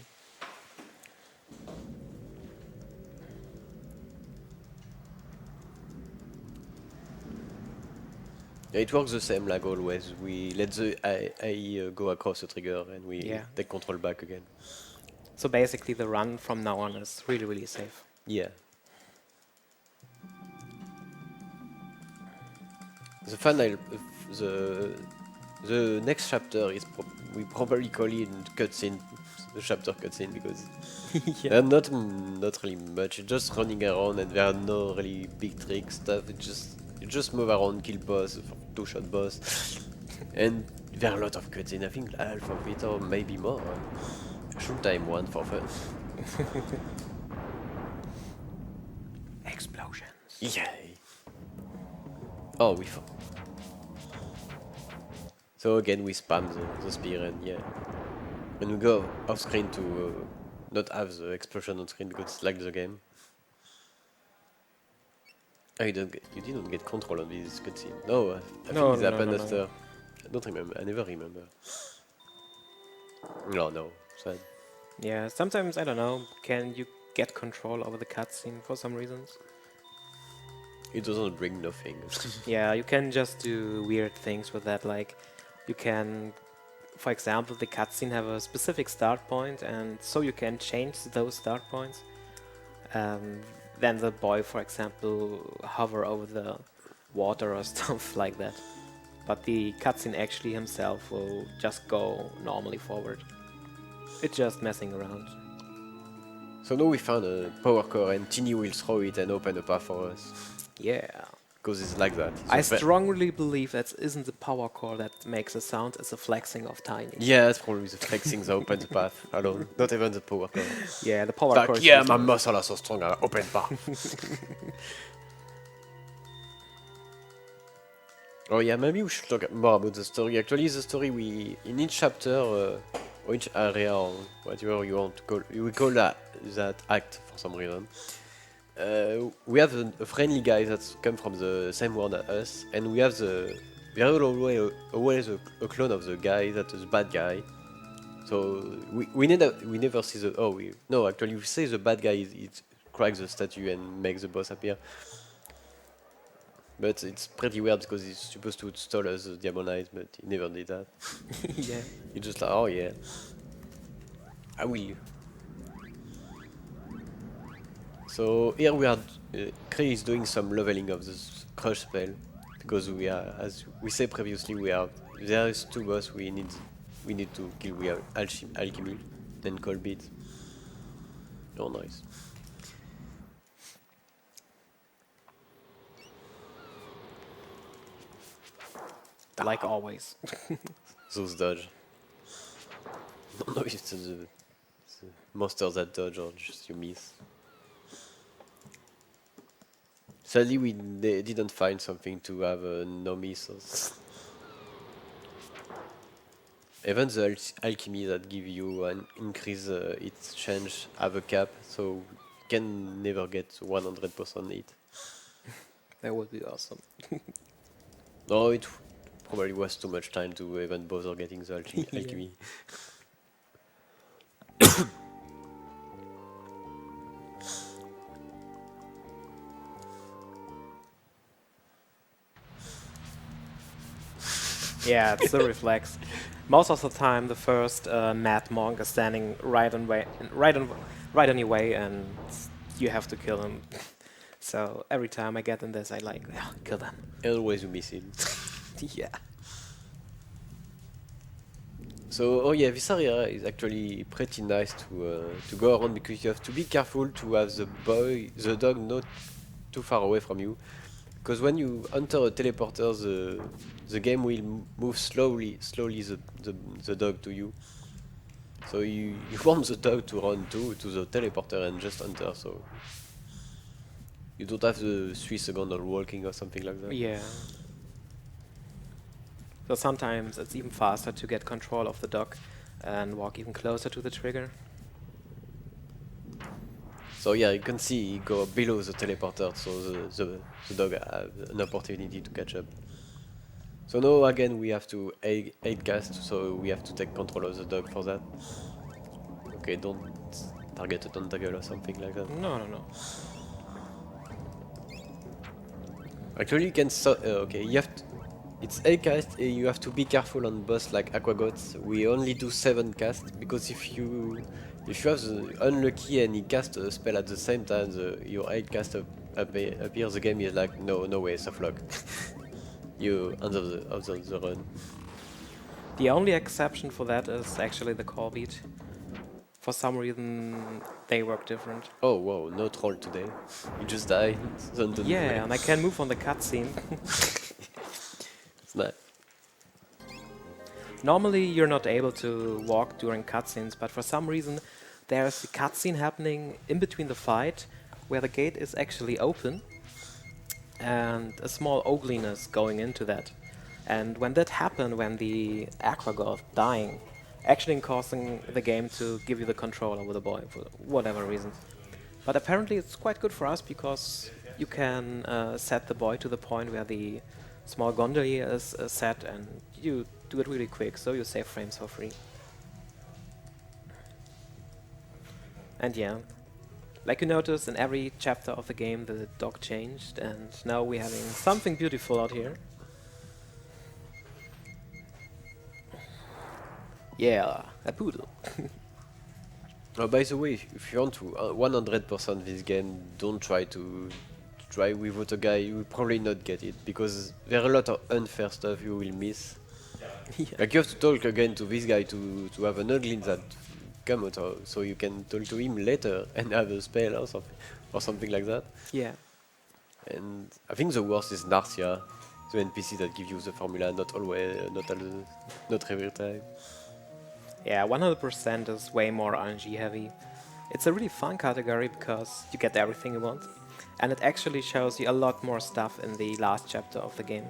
Yeah, it works the same like always. We let the AI go across the trigger and we Yeah. take control back again. So basically the run from now on is really, really safe. Yeah. The final, the next chapter is we probably call it cutscene, the chapter cutscene because they're not really much. It's just running around and there are no really big trick stuff. You just move around, kill boss, 2-shot boss, and there are a lot of cutscene. I think half of it or maybe more. I should time one for fun. Explosions. Yay! Oh, we fought. So again, we spam the spear and yeah. And we go off screen to not have the explosion on screen because it's like the game. Oh, you didn't get control of this cutscene. No, I No, think it no, happened no, no. after. I don't remember. I never remember. No, sad. Yeah, sometimes, I don't know, can you get control over the cutscene for some reasons? It doesn't bring nothing. Yeah, you can just do weird things with that, like you can, for example, the cutscene have a specific start point, and so you can change those start points. Then the boy, for example, hover over the water or stuff like that. But the cutscene actually himself will just go normally forward. It's just messing around. So now we found a power core and Tini will throw it and open a path for us. Yeah. Because it's like that. I strongly believe that isn't the power core that makes a sound, it's a flexing of Tiny. Yeah, that's probably the flexing that opens the path alone. Not even the power core. Yeah, the power Like, core is yeah, just my like- muscles are so strong, I open path. Oh yeah, maybe we should talk more about the story. Actually, the story in each chapter or each area or whatever you want to call, we call that act for some reason. We have a friendly guy that's come from the same world as us, and we have we are always a clone of the guy that is bad guy. So we never see the no, actually we say the bad guy it cracks the statue and makes the boss appear. But it's pretty weird because he's supposed to stall us the Diamond Eyes, but he never did that. yeah. He just like, oh yeah, I will. So here we are, Kree is doing some leveling of this crush spell because we are, as we said previously, there is 2 boss we need to kill. We have alchemy and cold beat. Oh nice. Like always. Those dodge. Don't know if it's the monster that dodge or just you miss. Sadly, we didn't find something to have no missiles. Even the alchemy that give you an increase its change have a cap, so you can never get 100% hit. That would be awesome. No, it probably was too much time to even bother getting the Yeah. alchemy. Yeah, it's the reflex. Most of the time, the first mad monk is standing right on your way, and you have to kill him. So every time I get in this, I like, "Yeah, kill them." Always you miss him. Yeah. So, oh yeah, this area is actually pretty nice to go around because you have to be careful to have the dog not too far away from you. Because when you enter a teleporter, the game will move slowly the dog to you. So you want the dog to run to the teleporter and just enter, so you don't have the 3 second or walking or something like that. Yeah. So sometimes it's even faster to get control of the dog and walk even closer to the trigger. So yeah, you can see go below the teleporter, so the dog have an opportunity to catch up. So now again we have to 8 cast, so we have to take control of the dog for that. Okay, don't target a tentacle or something like that. No, no, no. Actually, you can okay. It's 8 cast. You have to be careful on boss like Aquagots. We only do 7 casts because if you have the unlucky and he cast a spell at the same time, your 8 cast appears. The game is like no way, soft lock. You end of the run. The only exception for that is actually the call beat. For some reason, they work different. Oh wow, no troll today. You just die. Yeah, and I can move on the cutscene. It's not. Normally, you're not able to walk during cutscenes, but for some reason, there's a cutscene happening in between the fight where the gate is actually open and a small ugliness going into that. And when that happened, when the Aqua God dying, actually causing the game to give you the control over the boy for whatever reason. But apparently it's quite good for us because you can set the boy to the point where the small gondolier is set and you do it really quick, so you save frames for free. And yeah, like you notice in every chapter of the game the dog changed and now we're having something beautiful out here. Yeah, a poodle. Oh, by the way, if you want to 100% this game, don't try to try without a guy. You will probably not get it because there are a lot of unfair stuff you will miss. Yeah. Like you have to talk again to this guy to have an ugly that come out, so you can talk to him later and have a spell or something like that. Yeah. And I think the worst is Narcia, the NPC that give you the formula, not always, not every time. Yeah, 100% is way more RNG heavy. It's a really fun category because you get everything you want. And it actually shows you a lot more stuff in the last chapter of the game.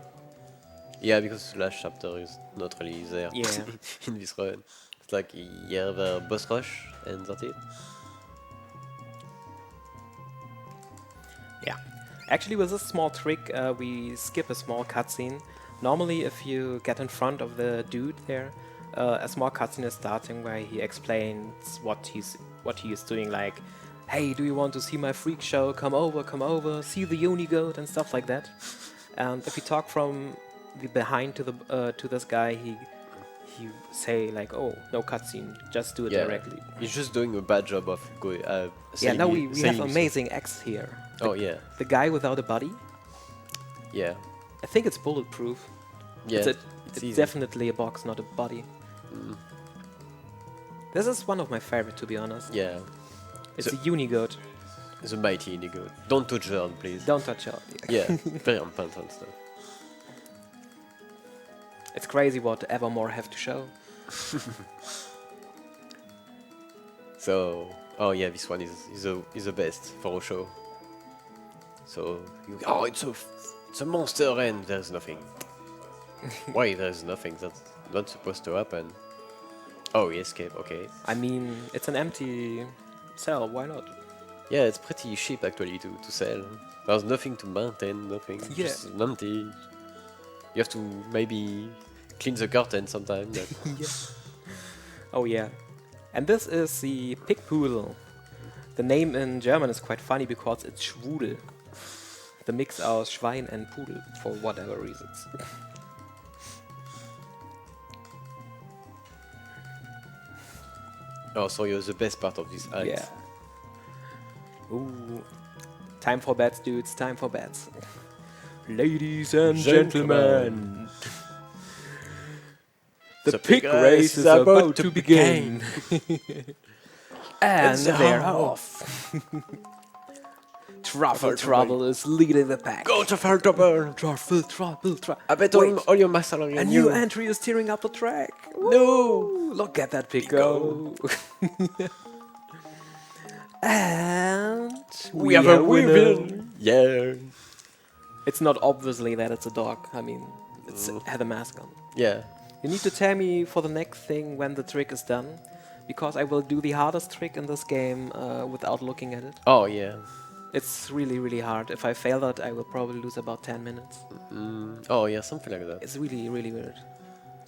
Yeah, because the last chapter is not really there Yeah. in this run. It's like you have a boss rush and that's it. Yeah. Actually, with this small trick, we skip a small cutscene. Normally, if you get in front of the dude there, a small cutscene is starting where he explains what he is doing, like, "Hey, do you want to see my freak show? Come over, see the Unigoat," and stuff like that. And if you talk from the behind to this guy, he say like, "Oh, no cutscene, just do it directly." He's just doing a bad job of going. Yeah, now we have amazing X here. Oh yeah, The guy without a body. yeah, I think it's bulletproof. yeah. It's easy. definitely a box, not a body. This is one of my favorite, to be honest. Yeah, It's So- a Unigoat. the mighty indigo. Don't touch them, please. Don't touch it. Yeah, very unpleasant stuff. It's crazy what Evermore have to show. So, oh yeah, this one is the best for a show. So oh, it's a monster, and there's nothing. Why there's nothing? That's not supposed to happen. Oh, he escaped. Okay. I mean, it's an empty cell. Why not? Yeah, it's pretty cheap actually to sell. There's nothing to maintain, nothing. Yeah. Just empty. You have to maybe clean the curtain sometime. But Oh yeah. And this is the pig poodle. The name in German is quite funny because it's Schwudel. The mix aus Schwein and Pudel for whatever reasons. oh, so you're the best part of this act. Yeah. Ooh. Time for bets, dudes. Time for bets. Ladies and gentlemen. The pig race is about to begin. And they're off. Trouble is leading the pack. Go to Trouble! Trouble. I bet Wait. all your muscle on A new entry is tearing up the track. No! Look at that pig go. And We have a winner! Yeah. It's not obviously that it's a dog. I mean, it's had a mask on. Yeah. You need to tell me for the next thing when the trick is done, because I will do the hardest trick in this game without looking at it. Oh, yeah. It's really hard. If I fail that, I will probably lose about 10 minutes. Oh, yeah, something like that. It's really weird.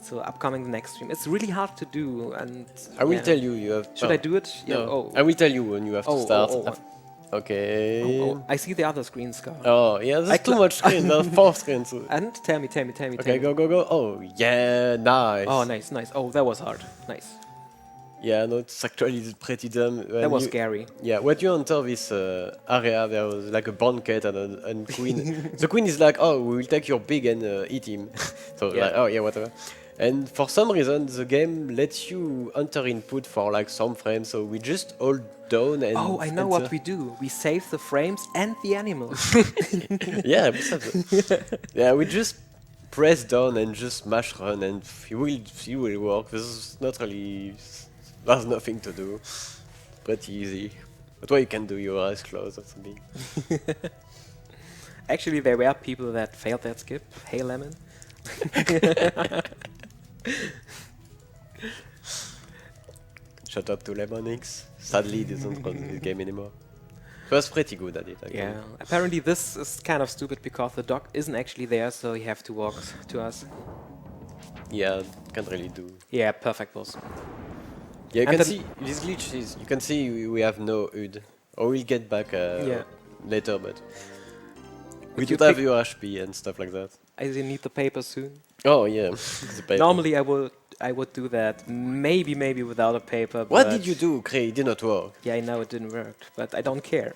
So upcoming the next stream. It's really hard to do, and I will yeah. tell you, you have... Should I do it? Yeah. No. Oh. I will tell you when you have to start. Oh. Okay. Oh, I see the other screen, Scar. Oh, yeah, I there's too much screen. There's 4 screens. So. And tell me. Okay, go. Oh, yeah, nice. Oh, nice. Oh, that was hard. Nice. Yeah, no, it's actually pretty dumb. That was scary. Yeah, when you enter this area, there was like a banquet and queen. The queen is like, oh, we will take your pig and eat him. So Yeah. like, oh yeah, whatever. And for some reason, the game lets you enter input for like some frames. So we just hold down and. Oh, I know what we do. We save the frames and the animals. Yeah, yeah, we just press down and just mash run, and it will work. This is not really. There's nothing to do. Pretty easy. But what you can do, your eyes closed or something. Actually, there were people that failed that skip. Hey, Lemon. Shout out to Lemonix. Sadly, he doesn't run this game anymore. He was pretty good at it, I Yeah. guess. Apparently, this is kind of stupid because the dog isn't actually there, so you have to walk to us. Yeah, can't really do. Yeah, perfect boss. Yeah, you And can then- see this glitch is. You can see we have no HUD. Or we'll get back later, but we you don't have pick- your HP and stuff like that. I need the paper soon. Oh yeah, the paper. Normally, I would do that maybe without a paper. What but did you do, Cray? It did not work. Yeah, I know it didn't work, but I don't care.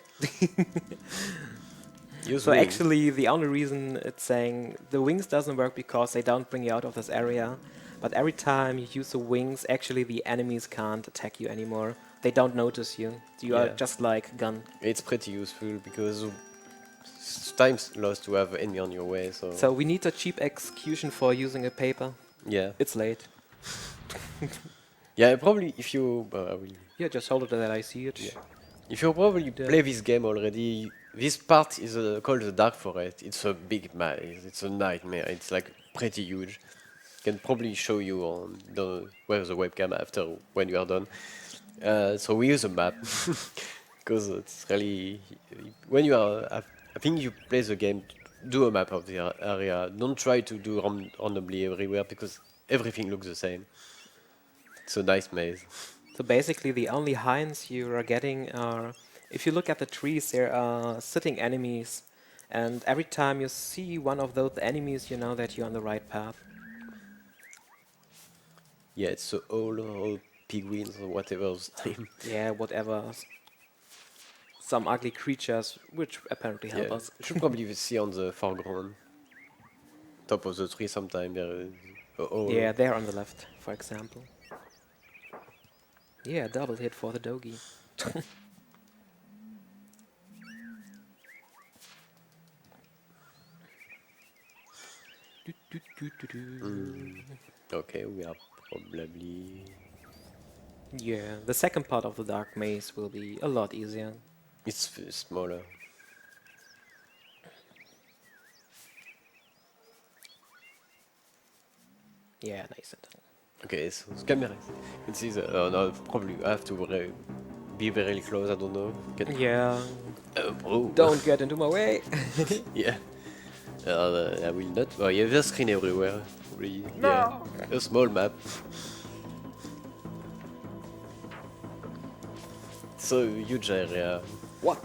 Use So wing. actually, the only reason it's saying the wings doesn't work because they don't bring you out of this area. But every time you use the wings, actually the enemies can't attack you anymore. They don't notice you. You are Yeah. just like gun. It's pretty useful because time's lost to have enemy on your way. So, So we need a cheap execution for using a paper. yeah, It's late. yeah. Probably if you, I will. Yeah, just hold it that I see it. Yeah. If you probably play this game already, this part is called the Dark Forest. It's a big maze. It's a nightmare. It's like pretty huge. Can probably show you on where's the webcam after when you are done. So we use a map because it's really when you are. I think you play the game. Do a map of the area. Don't try to do randomly everywhere because everything looks the same. It's a nice maze. So basically, the only hints you are getting are, if you look at the trees, there are sitting enemies, and every time you see one of those enemies, you know that you're on the right path. Yeah, it's so old penguins or whatever's name. Yeah, whatever. Some ugly creatures, which apparently help Yeah, us. you should probably see on the foreground, top of the tree sometime there is. Yeah, there on the left, for example. Yeah, double hit for the doggy. Okay, we are probably. Yeah, the second part of the dark maze will be a lot easier. It's smaller. Yeah, nice. Okay, so the camera. You can see the. Oh no, probably I have to be very close. I don't know. Yeah, Oh. don't get into my way. Yeah. I will not. Oh, you have a screen everywhere. Really, yeah. No. A small map. So huge area. What?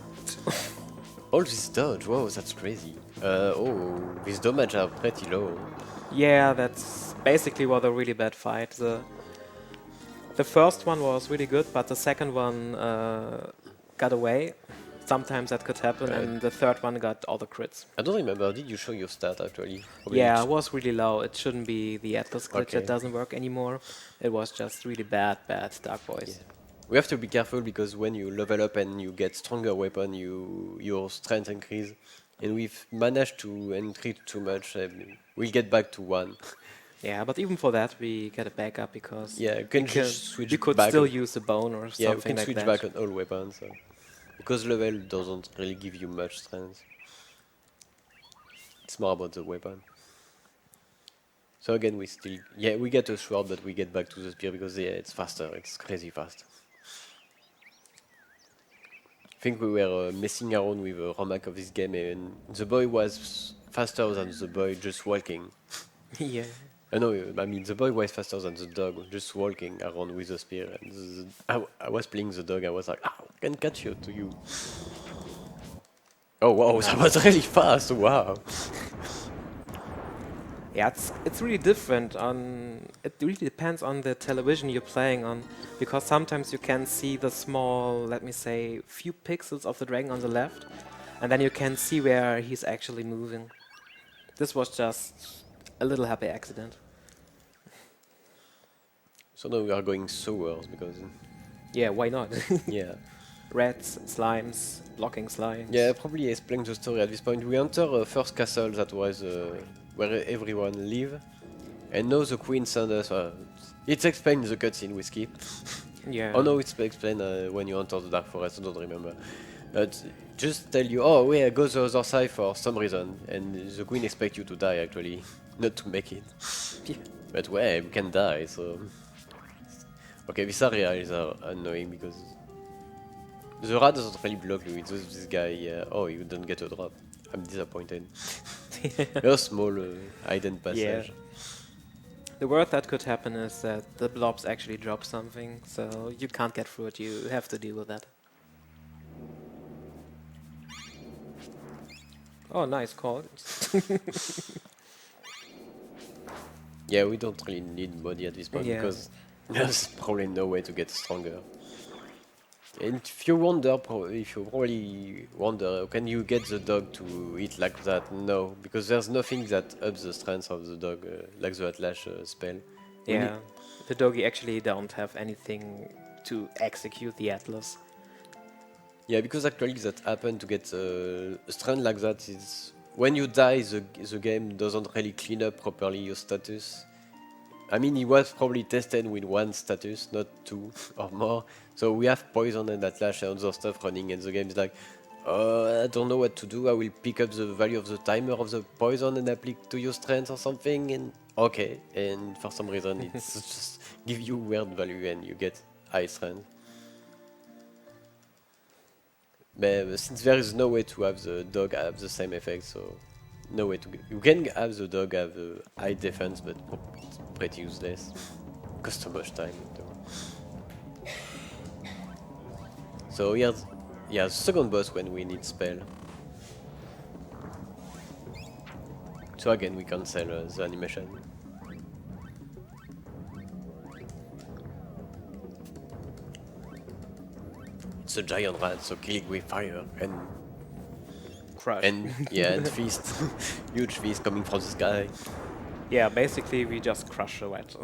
All this dodge. Wow, that's crazy. Oh, these damage are pretty low. Yeah, that's basically was a really bad fight. The first one was really good, but the second one got away. Sometimes that could happen, Right. and the third one got all the crits. I don't remember. Did you show your stat actually? Probably Yeah, it was really low. It shouldn't be the Atlas glitch that Okay. doesn't work anymore. It was just really bad Dark Yeah. Boys. We have to be careful because when you level up and you get stronger weapon, your strength increase. And we've managed to increase too much. We'll get back to 1. Yeah, but even for that, we get a backup because Yeah, you we can can just switch we could back. still use a bone or Yeah, we something can like switch that. back on all weapons. Because level doesn't really give you much strength. It's more about the weapon. So again, we get a sword, but we get back to the spear because yeah, it's faster. It's crazy fast. I think we were messing around with the rank of this game, and the boy was faster than the boy just walking. Yeah. No, I mean the boy was faster than the dog just walking around with the spear. And I was playing the dog. I was like, "Ah, I can catch you to you." Oh wow, that was really fast! Wow. Yeah, it's really different on. It really depends on the television you're playing on, because sometimes you can see the small, let me say, few pixels of the dragon on the left, and then you can see where he's actually moving. This was just a little happy accident. So now we are going sewers because Yeah, why not? yeah. Rats, slimes, blocking slimes. Yeah, probably explain the story at this point. We enter a first castle that was where everyone live, and now the queen sent us. It's explained in the cutscene we skip. Yeah. Oh no, it's explained when you enter the dark forest. I don't remember. But just tell you, oh, yeah, go the other side for some reason, and the queen expect you to die actually, not to make it. Yeah. But well, we can die, so. Okay, this area is annoying because the rat doesn't really block you. It's just this guy. Oh, you don't get a drop. I'm disappointed. A small hidden passage. The worst that could happen is that the blobs actually drop something, so you can't get through it. You have to deal with that. Oh, nice call. Yeah, we don't really need body at this point Yeah. because there's probably no way to get stronger. And if you wonder, if you probably wonder, can you get the dog to eat like that? No, because there's nothing that ups the strength of the dog, like the Atlas spell. We Yeah, the doggy actually don't have anything to execute the Atlas. Yeah, because actually that happened to get a strength like that is when you die, the game doesn't really clean up properly your status. I mean, it was probably tested with 1 status, not 2 or more. So we have poison and Atlash and other stuff running, and the game is like, I don't know what to do. I will pick up the value of the timer of the poison and apply to your strength or something. And okay, and for some reason it's just give you weird value and you get high strength. But since there is no way to have the dog have the same effect, so no way to you can have the dog have a high defense, but it's pretty useless. Costs too much time. So here's the second boss when we need spell. So again we cancel the animation. It's a giant rat, so killing with fire and Crush. yeah, and feast, huge feast coming from the sky. Yeah, basically we just crush the rat.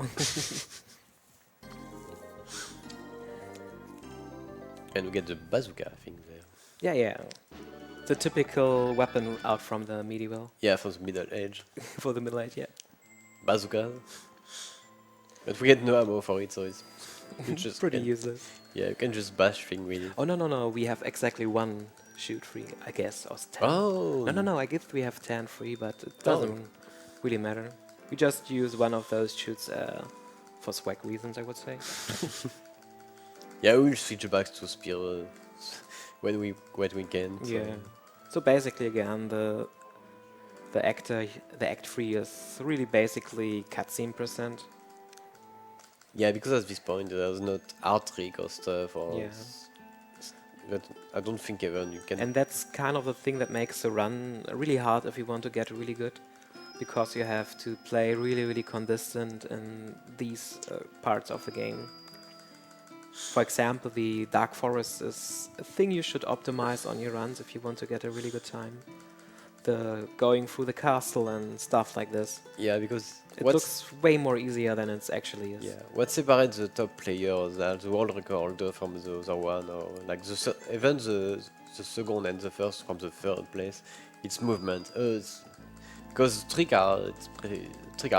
And we get the bazooka thing there. Yeah. The typical weapon out from the medieval. Yeah, for the Middle Age. For the Middle Age, yeah. Bazooka. But we get no ammo for it, so it's just Pretty useless. Yeah, you can just bash thing with it. Oh, no, we have exactly 1 shoot free, I guess, or 10. Oh! No, I guess we have 10 free, but it doesn't really matter. We just use one of those shoots for swag reasons, I would say. Yeah, we'll switch back to spear when we can. So. Yeah. So basically, again, the Act 3 is really basically cutscene percent. Yeah, because at this point there's not art trick or stuff or Yeah. but I don't think ever you can. And that's kind of the thing that makes the run really hard if you want to get really good, because you have to play really, really consistent in these parts of the game. For example, the Dark Forest is a thing you should optimize on your runs if you want to get a really good time. The going through the castle and stuff like this. Yeah, because It looks way more easier than it actually is. yeah, what separates the top players, the world record holder from the other one, or like even the second and the first from the third place, it's movement. Because trick are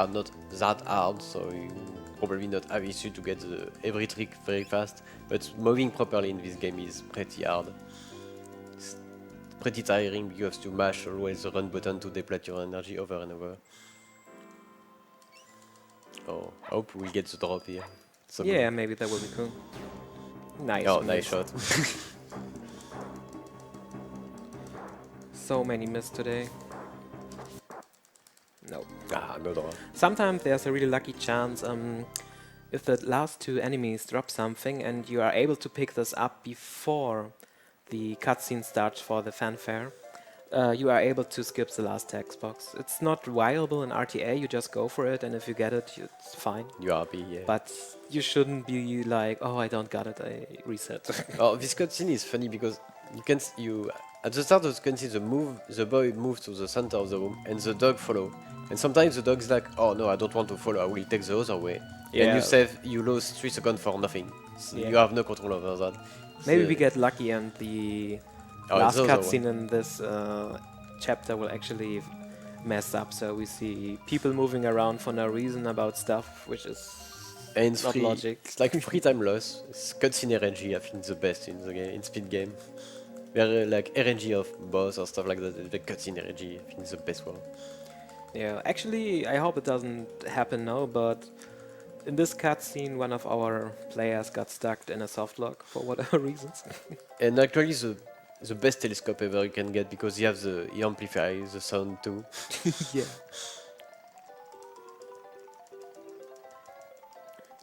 not that hard, so you probably not have issue to get every trick very fast. But moving properly in this game is pretty hard. It's pretty tiring. You have to mash always the run button to deplete your energy over and over. Oh, I hope we get the drop here. So Yeah, maybe that would be cool. Nice. Oh, miss. nice shot. So many miss today. No. No draw. Sometimes there's a really lucky chance if the last two enemies drop something and you are able to pick this up before the cutscene starts for the fanfare, you are able to skip the last text box. It's not viable in RTA, you just go for it, and if you get it, it's fine. You are happy, yeah. But you shouldn't be like, oh, I don't got it, I reset. Oh, this cutscene is funny because you at the start of the cutscene the boy moves to the center of the room and the dog follow. And sometimes the dog's like, oh no, I don't want to follow, I will take the other way. Yeah. And you lose 3 seconds for nothing. So Yeah. you have no control over that. Maybe So- we get lucky and the Oh, last it's the other cutscene in this chapter will actually mess up. So we see people moving around for no reason about stuff, which is And it's not free, logic. It's like free time loss. It's cutscene RNG, I think the best in the game, in speed game. They're like RNG of boss or stuff like that. The cutscene RNG, I think is the best one. Yeah, actually, I hope it doesn't happen now, but in this cutscene, one of our players got stuck in a soft lock for whatever reasons. And actually the best telescope ever you can get because you amplify the sound too. Yeah.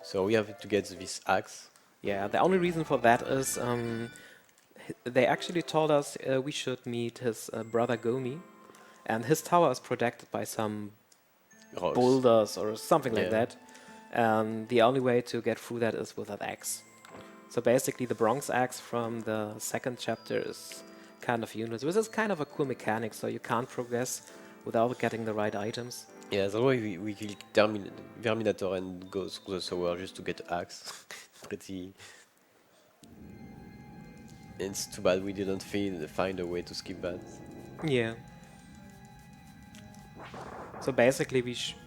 So we have to get this axe. Yeah, the only reason for that is they actually told us we should meet his brother Gomi, and his tower is protected by some Rocks. boulders or something like Yeah. that. And the only way to get through that is with an axe. So basically, the Bronze axe from the second chapter is kind of useless. This is kind of a cool mechanic, so you can't progress without getting the right items. Yeah, that's why we kill Verminator and go through the sewer just to get the axe. Pretty. It's too bad we didn't find a way to skip that. Yeah. So basically,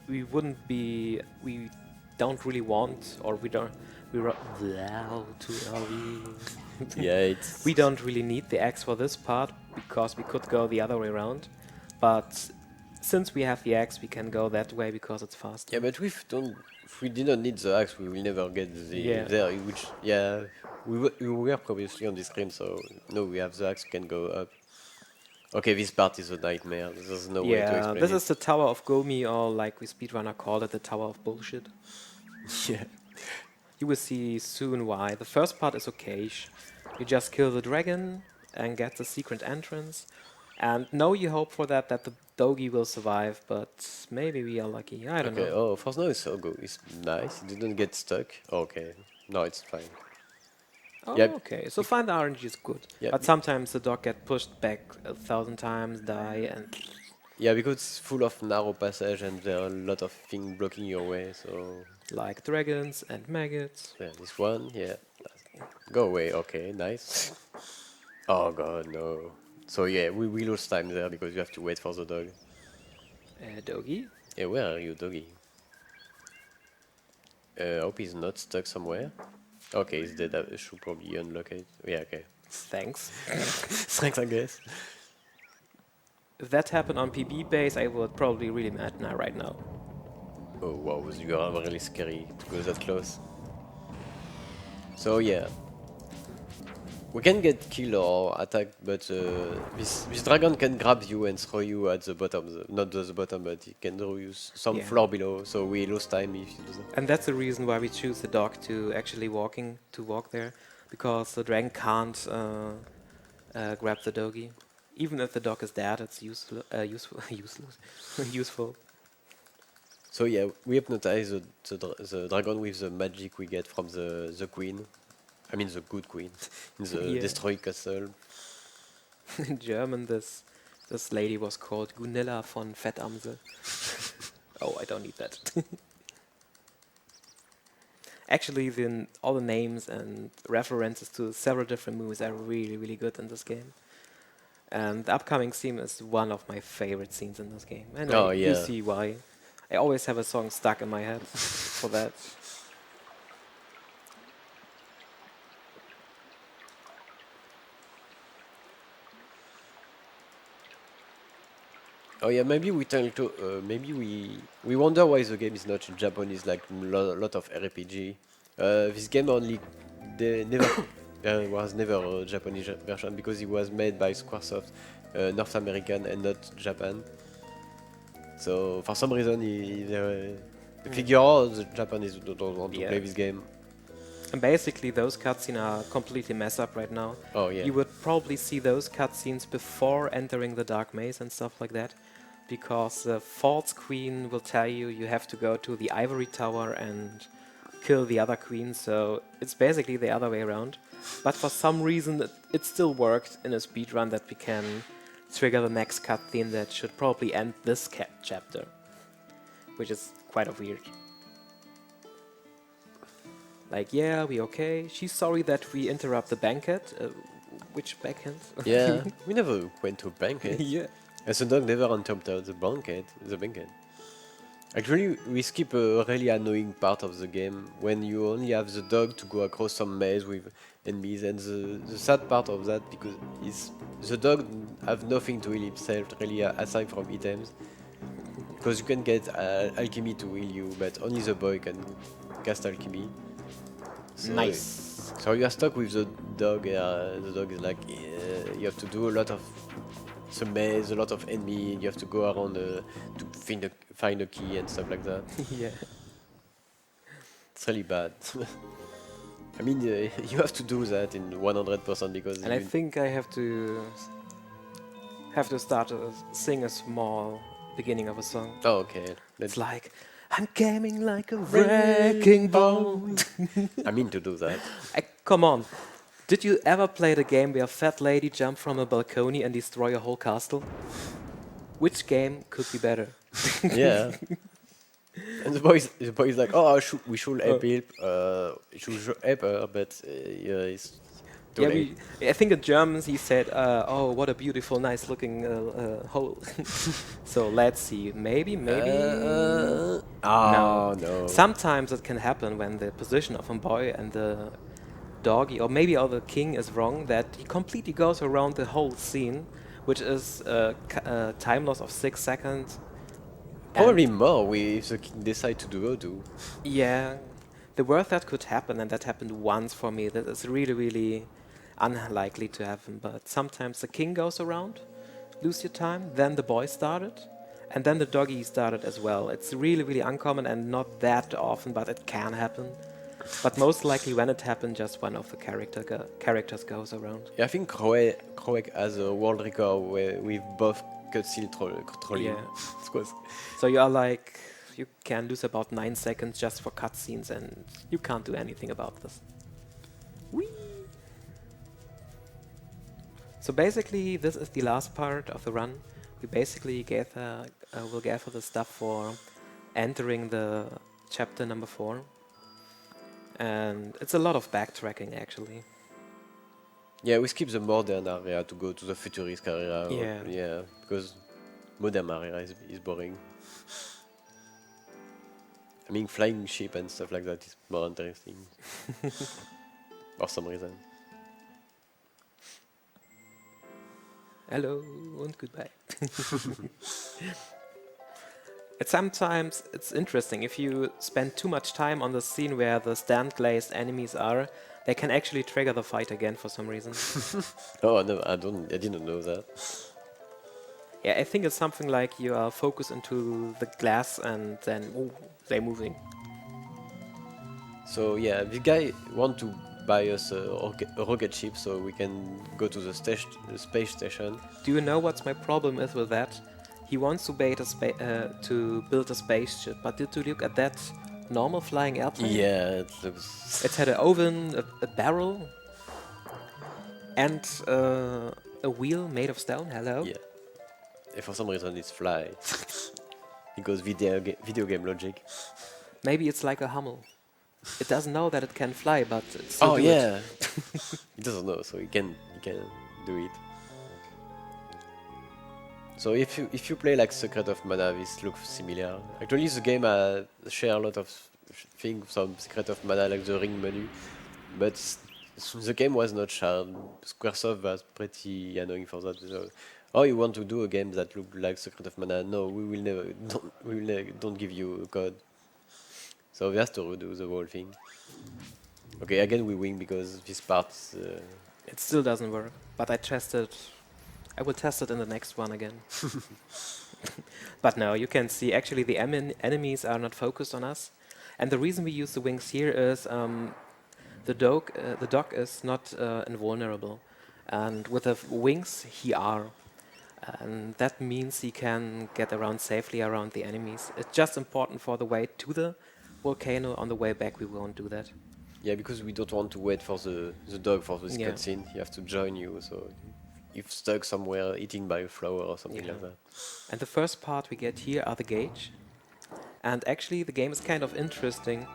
we wouldn't be, we don't really want, or we don't, wow, too early. Yeah, it's. We don't really need the axe for this part because we could go the other way around, but since we have the axe, we can go that way because it's faster. Yeah, but if we didn't need the axe, we will never get the Yeah. there. Which we were previously on the screen, so no, we have the axe. We can go up. Okay, this part is a nightmare. There's no way to Yeah, explain this it. is the Tower of Gomi, or like we speedrunner call it, the Tower of Bullshit. Yeah. You will see soon why. The first part is okay. You just kill the dragon and get the secret entrance. And no, you hope for that the doggy will survive, but maybe we are lucky. I don't Okay. know. Oh, first now it's so good. It's nice. It didn't get stuck. Okay. No, it's fine. Oh, Yep. okay. So find the RNG is good. Yep. But sometimes the dog get pushed back 1,000 times, die, and Yeah, because it's full of narrow passage and there are a lot of things blocking your way. So like dragons and maggots. yeah, this one, yeah. Go away. Okay, nice. Oh god, no. So yeah, we lose time there because you have to wait for the dog. Doggy? Yeah, where are you, doggy? I hope he's not stuck somewhere. Okay, he's dead. I should probably unlock it. Yeah, okay. Thanks. Thanks, I guess. If that happened on PB base, I would probably really mad now right now. Oh wow, you are really scary to go that close. So yeah, we can get killed or attacked, but this dragon can grab you and throw you at the bottom. Not the bottom, but it can throw you some Yeah. floor below. So we lose time if you do that. And that's the reason why we choose the dog to actually walk there, because the dragon can't grab the doggy. Even if the dog is dead, it's useless, useful. So yeah, we hypnotize the dragon with the magic we get from the queen. I mean the good queen in the Yeah. destroyed castle. In German, this lady was called Gunilla von Fettamsel. Oh, I don't need that. Actually, all the names and references to several different movies are really, really good in this game. And the upcoming theme is one of my favorite scenes in this game. Oh Anyway, you yeah. see why. I always have a song stuck in my head for that. Oh yeah, maybe we tell to maybe we wonder why the game is not in Japanese like lot of RPG. This game only never was never a Japanese version because it was made by Squaresoft, North American and not Japan. So for some reason they figure out the Japanese don't want to Yeah. play this game. And basically, those cutscenes are completely messed up right now. Oh yeah. You would probably see those cutscenes before entering the Dark Maze and stuff like that, because the false queen will tell you you have to go to the Ivory Tower and kill the other queen, so it's basically the other way around. But for some reason, it still worked in a speedrun that we can trigger the next cutscene that should probably end this chapter, which is quite weird. Like, yeah, we okay. She's sorry that we interrupt the banquet. Which banquet? Yeah, we never went to a banquet. Yeah. And the dog never interrupted the banquet. Actually, we skip a really annoying part of the game when you only have the dog to go across some maze with enemies, and the sad part of that because is the dog have nothing to heal himself really aside from items. Because you can get alchemy to heal you, but only the boy can cast alchemy. So, Nice. so you are stuck with the dog. The dog is like you have to do a lot of the maze, a lot of enemy. You have to go around to find a key and stuff like that. Yeah. It's really bad. I mean, you have to do that in 100% because And I think I have to start to sing a small beginning of a song. Oh, okay. It's like, I'm gaming like a wrecking ball. I mean to do that. Come on. Did you ever play the game where a fat lady jump from a balcony and destroy a whole castle? Which game could be better? Yeah. And the boy is like, oh, we should help help her, but yeah, it's too Yeah, late. I think in German he said, "Oh, what a beautiful, nice-looking hole." So let's see, maybe. Oh no. Sometimes it can happen when the position of a boy and the doggy, or maybe the king, is wrong. That he completely goes around the whole scene, which is a time loss of 6 seconds. Probably And more if the king decide to do. yeah, the worst that could happen, and that happened once for me. That is really, really unlikely to happen. But sometimes the king goes around, lose your time, then the boy started, and then the doggy started as well. It's really, really uncommon and not that often, but it can happen. But most likely when it happens, just one of the characters goes around. Yeah, I think Kroek has a world record with both cutscene trolling. Yeah. It was- So you are like, you can lose about 9 seconds just for cutscenes, and you can't do anything about this. Whee! So basically, this is the last part of the run. We basically will gather the stuff for entering the chapter number 4. And it's a lot of backtracking, actually. Yeah, we skip the modern area to go to the futurist area. Yeah. Yeah, because modern area is boring. I mean, flying ship and stuff like that is more interesting. For some reason. Hello and goodbye. Sometimes it's interesting. If you spend too much time on the scene where the stand-glazed enemies are, they can actually trigger the fight again for some reason. Oh no, I didn't know that. Yeah, I think it's something like you are focused into the glass and then they're moving. So yeah, this guy want to buy us a rocket ship so we can go to the space station. Do you know what's my problem is with that? He wants to, to build a spaceship, but did you look at that normal flying airplane? Yeah, it looks. It had an oven, a barrel, and a wheel made of stone. Hello? Yeah, and for some reason it's fly. Because video game logic. Maybe it's like a Hummel. It doesn't know that it can fly, but it still Oh do yeah, it. he doesn't know, so he can do it. So if you play like Secret of Mana, this looks similar. Actually, the game share a lot of things from Secret of Mana, like the ring menu, but the game was not shared. Squaresoft was pretty annoying for that. So, oh, you want to do a game that look like Secret of Mana? No, we will never. Don't give you a code. So we have to redo the whole thing. Okay, again we win because this part. It still doesn't work, but I will test it in the next one again. But no, you can see actually the enemies are not focused on us. And the reason we use the wings here is the dog is not invulnerable. And with the wings, he are. And that means he can get around safely around the enemies. It's just important for the way to the volcano. On the way back, we won't do that. Yeah, because we don't want to wait for the dog for this Yeah. cutscene. You have to join you, so if stuck somewhere eaten by a flower or something Yeah. like that. And the first part we get here are the gauge. And actually, the game is kind of interesting.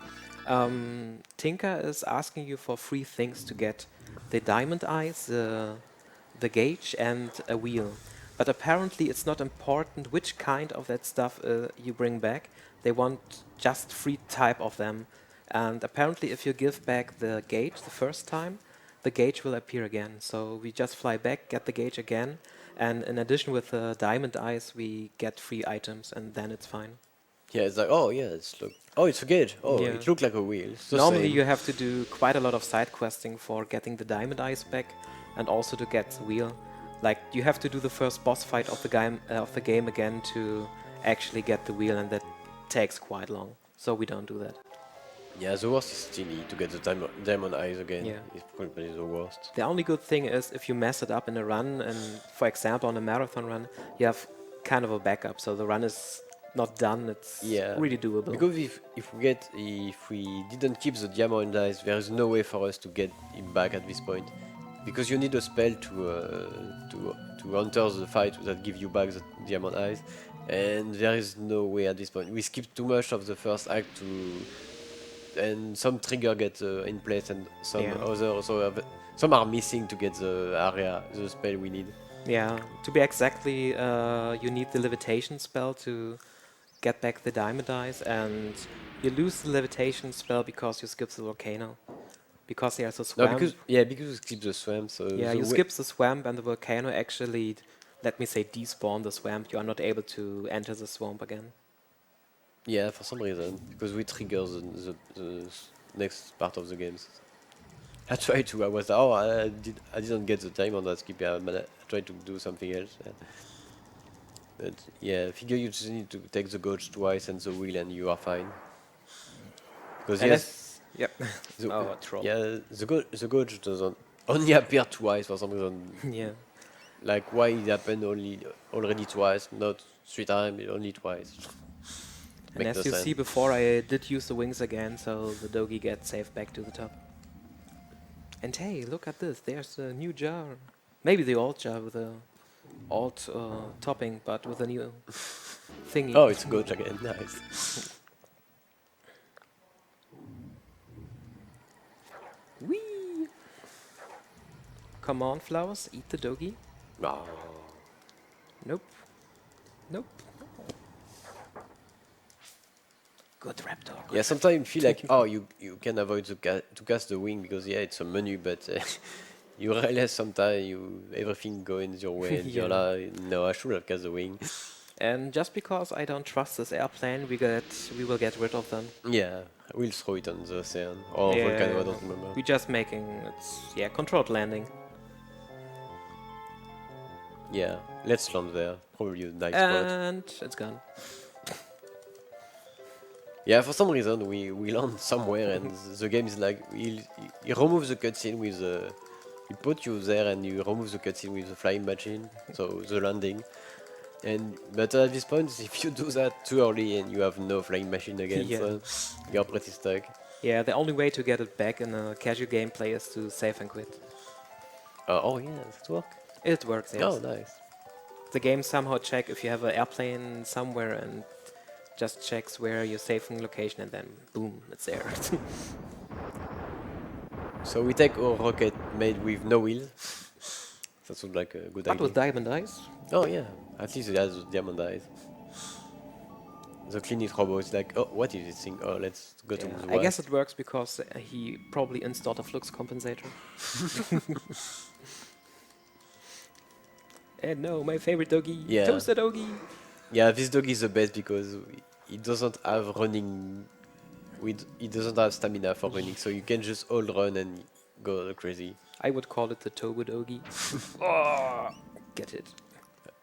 Tinker is asking you for 3 things to get: the diamond eyes, the gauge, and a wheel. But apparently, it's not important which kind of that stuff you bring back. They want just 3 type of them. And apparently, if you give back the gauge the first time, the gauge will appear again. So we just fly back, get the gauge again, and in addition with the diamond eyes, we get 3 items, and then it's fine. Yeah, it's like, oh yeah, it's a gauge. Oh, Yeah. it looked like a wheel. It's the Normally, same. you have to do quite a lot of side questing for getting the diamond eyes back, and also to get the wheel. Like you have to do the first boss fight of the game again to actually get the wheel, and that takes quite long. So we don't do that. Yeah, the worst is still to get the diamond eyes again. Yeah. It's probably the worst. The only good thing is if you mess it up in a run, and for example on a marathon run, you have kind of a backup, so the run is not done. It's Yeah, really doable. because if we didn't keep the diamond eyes, there is no way for us to get him back at this point, because you need a spell to enter the fight that give you back the diamond eyes, and there is no way at this point. We skipped too much of the first act and some trigger get in place and some Yeah. other also some are missing to get the spell we need. Yeah, to be exactly, you need the levitation spell to get back the diamond eyes, and you lose the levitation spell because you skip the volcano. Because there's a No, swamp. because we skip the swamp, so Yeah, the you way- skip the swamp, and the volcano actually, let me say, despawn the swamp. You are not able to enter the swamp again. Yeah, for some reason, because we trigger the next part of the games. I tried to. I was like, oh, I didn't get the time on that skip. Yeah, but I tried to do something else. Yeah. But yeah, figure you just need to take the gauge twice and the wheel, and you are fine. Because And yes, Yep. the, Oh, troll. yeah, the gauge doesn't only appear twice for some reason. Yeah. Like why it happened already twice, not 3 times, only twice. And Make as no you sense. see before, I did use the wings again, so the doggy gets safe back to the top. And hey, look at this. There's a new jar. Maybe the old jar with the old topping, but with a new thingy. Oh, it's a gauge again. Nice. Whee! Come on, flowers, eat the doggy. Oh. Nope. Nope. Good raptor. Good Yeah, sometimes you feel like, oh, you can avoid to cast the wing because yeah, it's a menu, but you realize sometimes everything goes your way and you're Yeah. like, no, I should have cast the wing. And just because I don't trust this airplane, we will get rid of them. Yeah, we'll throw it on the ocean or volcano. I don't remember. We're just making controlled landing. Yeah, let's land there. Probably a nice spot. And it's gone. Yeah, for some reason we land somewhere and the game is like he removes the cutscene with he put you there and you remove the cutscene with the flying machine, so the landing. But at this point, if you do that too early and you have no flying machine again, Yeah. so you're pretty stuck. Yeah, the only way to get it back in a casual gameplay is to save and quit. Oh yeah, does it work? It works, yes. Oh, nice. The game somehow check if you have an airplane somewhere and just checks where your saving location and then boom, it's there. So we take our rocket made with no wheel. That sounds like a good But idea. with diamond eyes? Oh yeah, at least it has diamond eyes. The cleaning robot is like, oh, what is this thing? Oh, let's go to the I guess west. it works because he probably installed a flux compensator. And no, my favorite doggy, Yeah. Toaster Doggy. Yeah, this dog is the best because it doesn't have running. It doesn't have stamina for running, so you can just all run and go crazy. I would call it the Tobu Doggy. Oh, get it.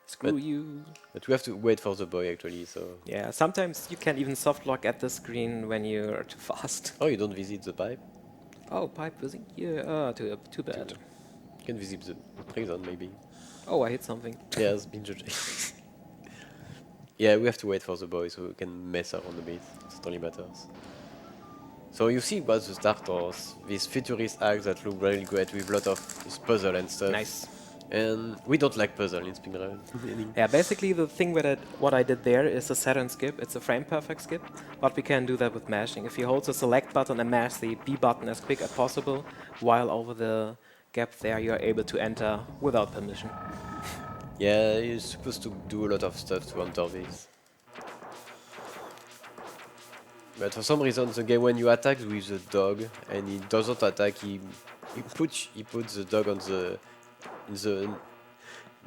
Screw But- you. But we have to wait for the boy actually. So Yeah, sometimes you can even soft lock at the screen when you're too fast. oh, you don't visit the pipe. Oh, pipe visiting? Yeah, too bad. You can visit the prison maybe. Oh, I hit something. Yeah, it's been judged. Yeah, we have to wait for the boy so we can mess around a bit. It only matters. So you see what's the start of this futurist act that look really great with a lot of this puzzle and stuff. Nice. And we don't like puzzle in speedrun. Yeah, basically the thing what I did there is a set and skip. It's a frame perfect skip, but we can do that with mashing. If you hold the select button and mash the B button as quick as possible, while over the gap there you are able to enter without permission. Yeah, you're supposed to do a lot of stuff to enter this. But for some reason, the game when you attack with the dog and he doesn't attack, he puts the dog on the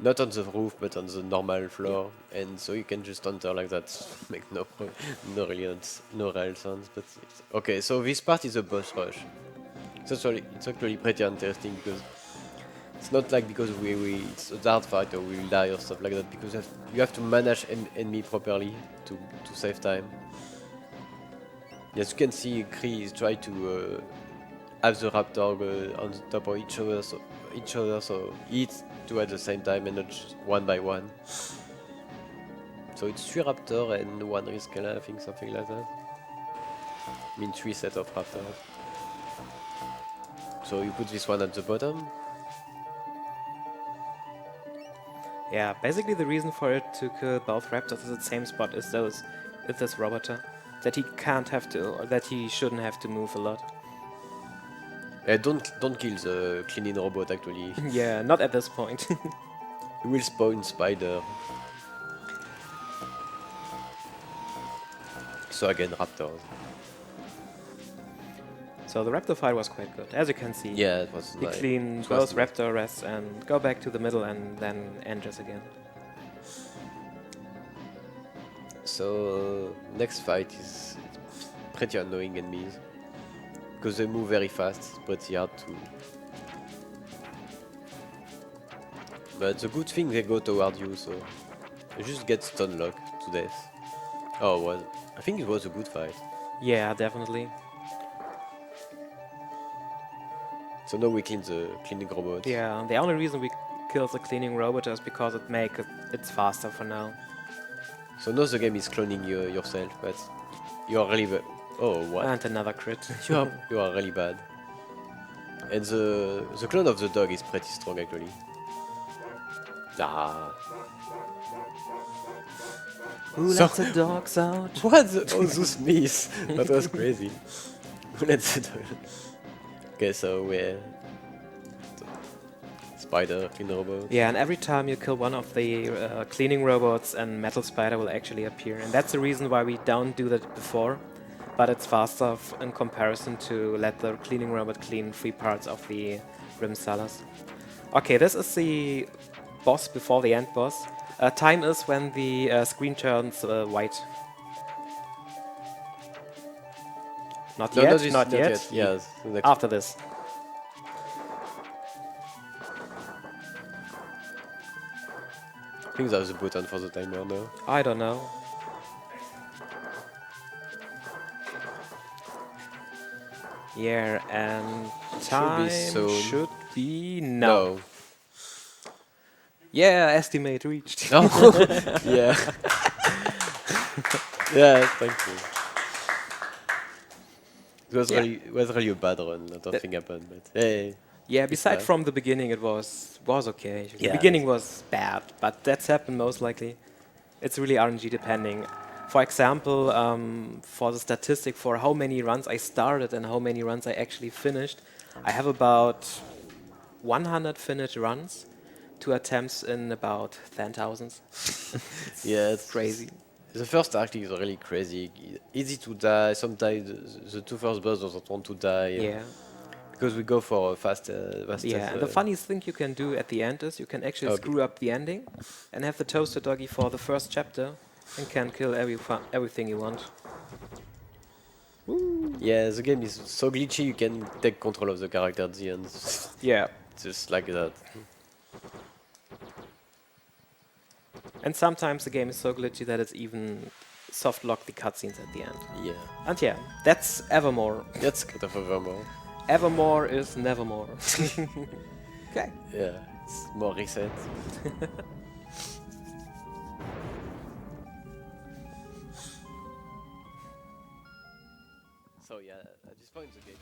not on the roof but on the normal floor, and so you can just enter like that. Make no real sense. But okay, so this part is a boss rush. It's actually pretty interesting because it's not like because it's a hard fight or we'll die or stuff like that, because you have to manage enemy properly to save time. As you can see, Kree is trying to have the raptor go on the top of each other, so eat two at the same time and not just one by one. So it's 3 raptor and 1 Riskella, I think, something like that. I mean 3 sets of raptors. So you put this one at the bottom. Yeah, basically the reason for it to kill both raptors at the same spot is this roboter. That he can't have to, or that he shouldn't have to move a lot. Don't kill the cleaning robot actually. Yeah, not at this point. He will spawn spider. So again, raptors. So the raptor fight was quite good, as you can see. Yeah, it was You nice. clean It was both nice. raptor rests and go back to the middle and then enters again. So next fight is pretty annoying enemies because they move very fast. It's pretty hard to. But the good thing, they go toward you, so you just get stun locked to death. Oh well, I think it was a good fight. Yeah, definitely. So now we clean the cleaning robot. Yeah, the only reason we kill the cleaning robot is because it's faster for now. So now the game is cloning you yourself, but you are really bad. Oh what? And another crit. You are really bad. And the clone of the dog is pretty strong actually. Ah. Who So- lets the dogs out? What? Oh, those miss. That was crazy. Let's do it. Okay, so we're spider cleaning robot. Yeah, and every time you kill one of the cleaning robots, a metal spider will actually appear. And that's the reason why we don't do that before. But it's faster in comparison to let the cleaning robot clean 3 parts of the rim cellars. Okay, this is the boss before the end boss. Time is when the screen turns white. Not No, yet, this, not not yet. yet. Yes, the next After this. I think there's a button for the timer now. I don't know. Yeah, and time soon. should be now. No. Yeah, estimate reached. No. Yeah. Yeah. Thank you. Yeah. It was really a bad run. A lot of things happened, but hey. Yeah, it's besides nice. from the beginning, it was okay. The Yeah, beginning was bad, but that's happened most likely. It's really RNG depending. For example, for the statistic for how many runs I started and how many runs I actually finished, I have about 100 finished runs, 2 attempts in about 10,000. Yeah, it's Crazy. The first act is really crazy. Easy to die. Sometimes the two first boss doesn't want to die. Yeah. Because we go for a fast, Yeah, and the funniest thing you can do at the end is you can actually Okay. screw up the ending and have the toaster doggy for the first chapter and can kill everything you want. Yeah, the game is so glitchy. You can take control of the character at the end, Yeah, just like that. and sometimes the game is so glitchy that it's even soft lock the cutscenes at the end. Yeah, And yeah, that's Evermore. that's kind of Evermore. Evermore is nevermore. Okay. Yeah, it's more recent. So yeah, at this point the game.